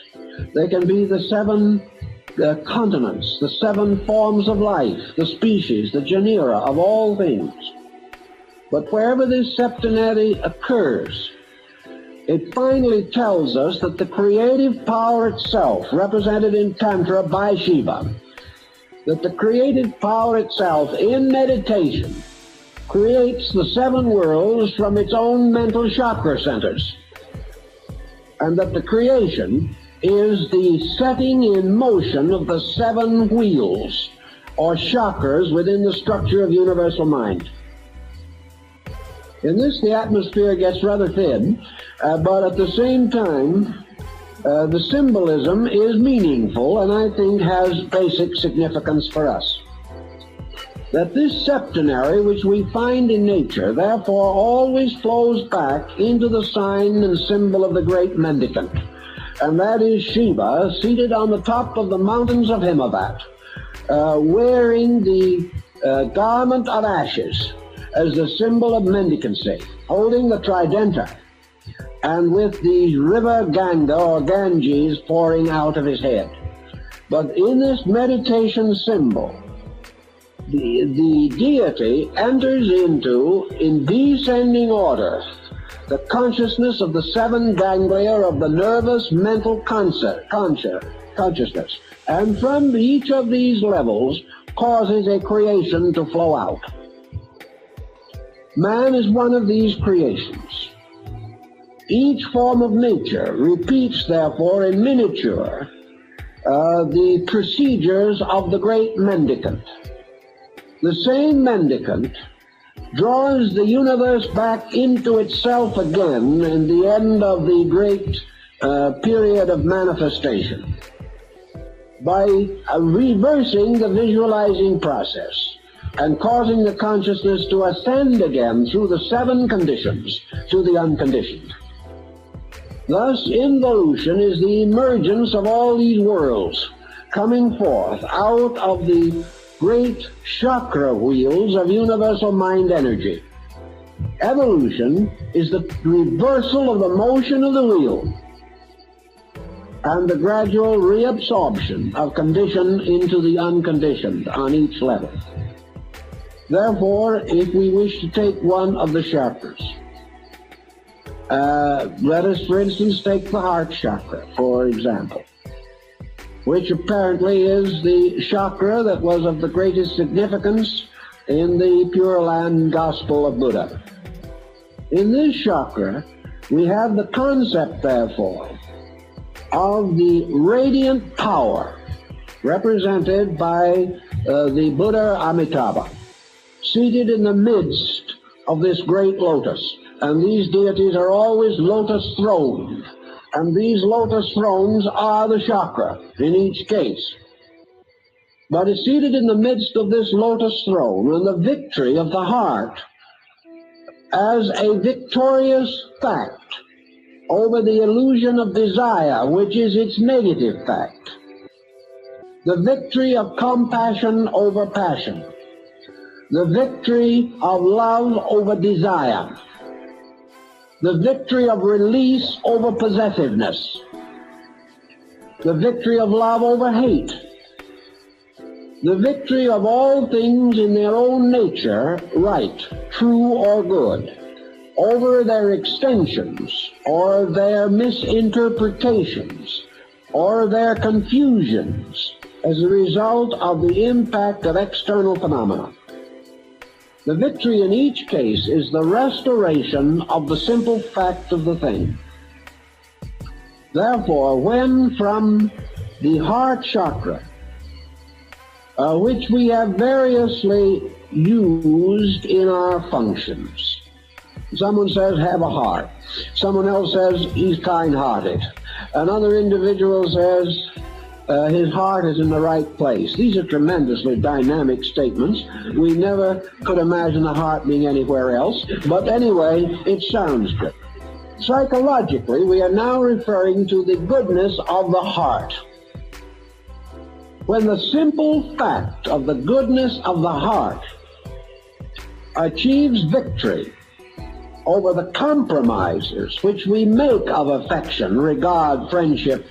They can be the 7 continents, the 7 forms of life, the species, the genera of all things. But wherever this septenary occurs, it finally tells us that the creative power itself, represented in Tantra by Shiva, that the creative power itself in meditation creates the 7 worlds from its own mental chakra centers, and that the creation is the setting in motion of the 7 wheels or chakras within the structure of universal mind. In this, the atmosphere gets rather thin, but at the same time, the symbolism is meaningful and I think has basic significance for us. That this septenary, which we find in nature, therefore always flows back into the sign and symbol of the great mendicant, and that is Shiva, seated on the top of the mountains of Himavat, wearing the garment of ashes as the symbol of mendicancy, holding the tridenta, and with the river Ganga or Ganges pouring out of his head. But in this meditation symbol, the deity enters into, in descending order, the consciousness of the 7 ganglia of the nervous mental consciousness, and from each of these levels causes a creation to flow out. Man is one of these creations. Each form of nature repeats, therefore, in miniature, the procedures of the great mendicant. The same mendicant draws the universe back into itself again in the end of the great period of manifestation by reversing the visualizing process and causing the consciousness to ascend again through the 7 conditions to the unconditioned. Thus, involution is the emergence of all these worlds coming forth out of the great chakra wheels of universal mind energy. Evolution is the reversal of the motion of the wheel and the gradual reabsorption of condition into the unconditioned on each level. Therefore, if we wish to take one of the chakras, let us, for instance, take the heart chakra, for example, which apparently is the chakra that was of the greatest significance in the Pure Land Gospel of Buddha. In this chakra, we have the concept, therefore, of the radiant power represented by the Buddha Amitabha, seated in the midst of this great lotus. And these deities are always lotus throned. And these lotus thrones are the chakra in each case. But it's seated in the midst of this lotus throne, and the victory of the heart as a victorious fact over the illusion of desire, which is its negative fact. The victory of compassion over passion. The victory of love over desire. The victory of release over possessiveness. The victory of love over hate. The victory of all things in their own nature, right, true or good, over their extensions or their misinterpretations or their confusions as a result of the impact of external phenomena. The victory in each case is the restoration of the simple fact of the thing. Therefore, when from the heart chakra, which we have variously used in our functions. Someone says, have a heart. Someone else says, he's kind-hearted. Another individual says, his heart is in the right place. These are tremendously dynamic statements. We never could imagine the heart being anywhere else, but anyway, it sounds good. Psychologically, we are now referring to the goodness of the heart. When the simple fact of the goodness of the heart achieves victory over the compromises which we make of affection, regard, friendship,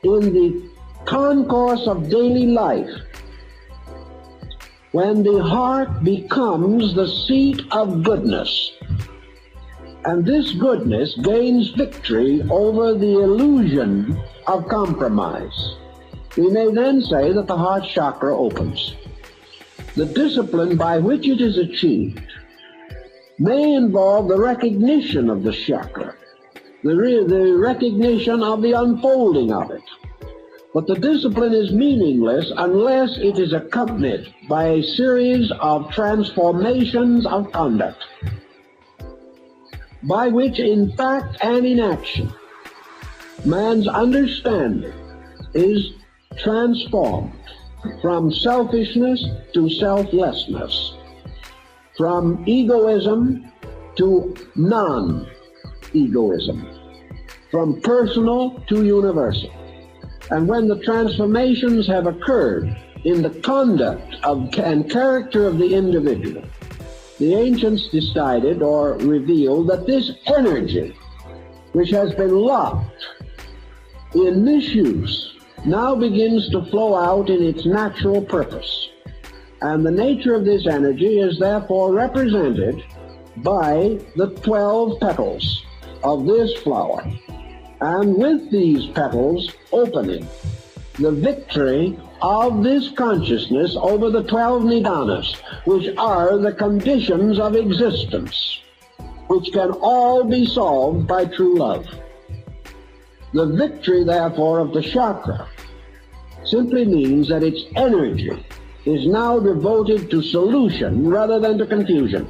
in the concourse of daily life, when the heart becomes the seat of goodness, and this goodness gains victory over the illusion of compromise, we may then say that the heart chakra opens. The discipline by which it is achieved may involve the recognition of the chakra, the recognition of the unfolding of it. But the discipline is meaningless unless it is accompanied by a series of transformations of conduct, by which in fact and in action, man's understanding is transformed from selfishness to selflessness, from egoism to non-egoism, from personal to universal. And when the transformations have occurred in the conduct and character of the individual, the ancients decided or revealed that this energy, which has been locked in misuse, now begins to flow out in its natural purpose. And the nature of this energy is therefore represented by the 12 petals of this flower. And with these petals opening, the victory of this consciousness over the 12 nidanas, which are the conditions of existence, which can all be solved by true love. The victory, therefore, of the chakra simply means that its energy is now devoted to solution rather than to confusion,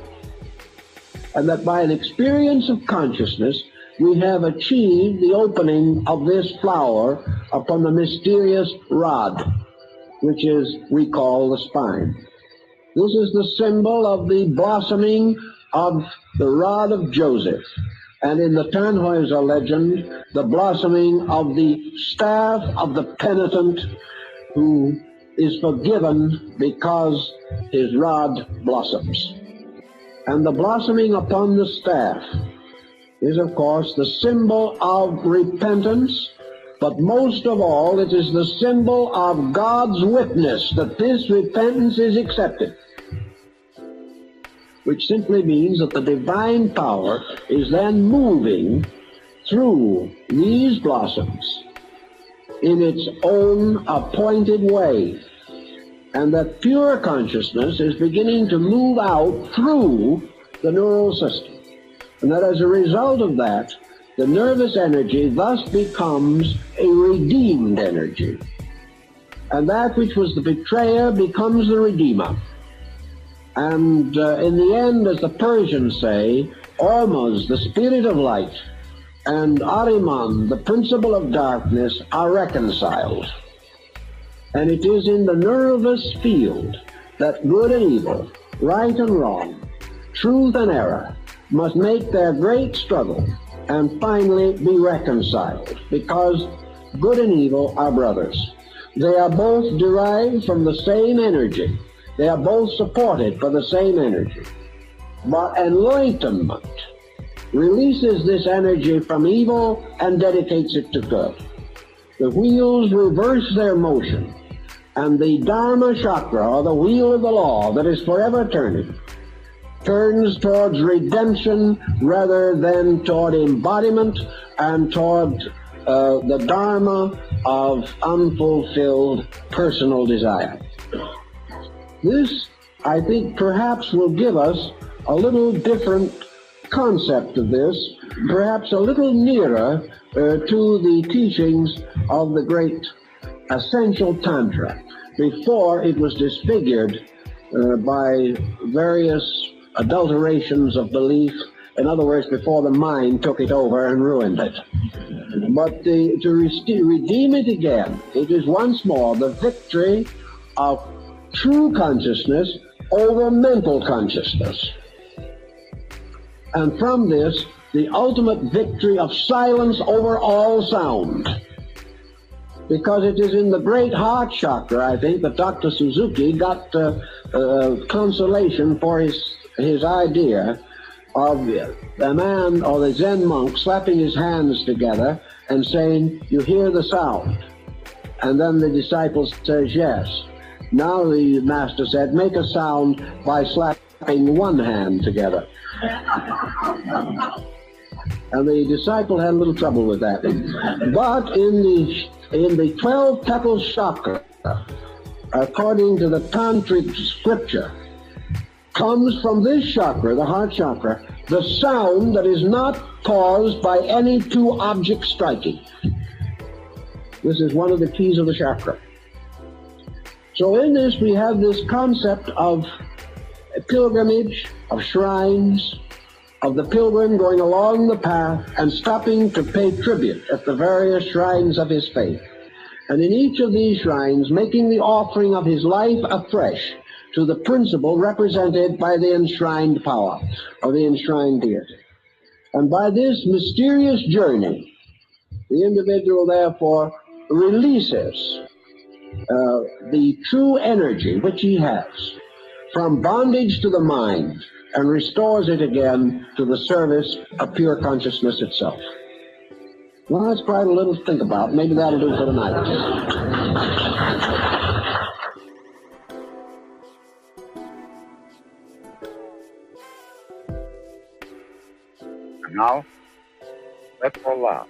and that by an experience of consciousness, we have achieved the opening of this flower upon the mysterious rod, which we call the spine. This is the symbol of the blossoming of the rod of Joseph, and in the Tannhäuser legend, the blossoming of the staff of the penitent who is forgiven because his rod blossoms. And the blossoming upon the staff is, of course, the symbol of repentance, but most of all, it is the symbol of God's witness that this repentance is accepted, which simply means that the divine power is then moving through these blossoms in its own appointed way, and that pure consciousness is beginning to move out through the neural system. And that as a result of that, the nervous energy thus becomes a redeemed energy. And that which was the betrayer becomes the redeemer. And in the end, as the Persians say, Ormuz, the spirit of light, and Ahriman, the principle of darkness, are reconciled. And it is in the nervous field that good and evil, right and wrong, truth and error, must make their great struggle and finally be reconciled, because good and evil are brothers. They are both derived from the same energy. They are both supported by the same energy. But enlightenment releases this energy from evil and dedicates it to good. The wheels reverse their motion, and the Dharma chakra, or the wheel of the law that is forever turning, turns towards redemption rather than toward embodiment and toward the Dharma of unfulfilled personal desire. This, I think, perhaps will give us a little different concept of this, perhaps a little nearer to the teachings of the great essential Tantra before it was disfigured by various adulterations of belief. In other words, before the mind took it over and ruined it. But to redeem it again, it is once more the victory of true consciousness over mental consciousness. And from this, the ultimate victory of silence over all sound. Because it is in the great heart chakra, I think, that Dr. Suzuki got consolation for his idea of the man or the Zen monk slapping his hands together and saying, "You hear the sound?" And then the disciple says, "Yes." Now the master said, "Make a sound by slapping one hand together." And the disciple had a little trouble with that. But in the 12 petal chakra, according to the tantric scripture, comes from this chakra, the heart chakra, the sound that is not caused by any two objects striking. This is one of the keys of the chakra. So in this we have this concept of a pilgrimage, of shrines, of the pilgrim going along the path and stopping to pay tribute at the various shrines of his faith. And in each of these shrines making the offering of his life afresh to the principle represented by the enshrined power of the enshrined deity. And by this mysterious journey, the individual therefore releases the true energy which he has from bondage to the mind and restores it again to the service of pure consciousness itself. Well, that's quite a little to think about. Maybe that'll do for tonight. And now, let's all laugh.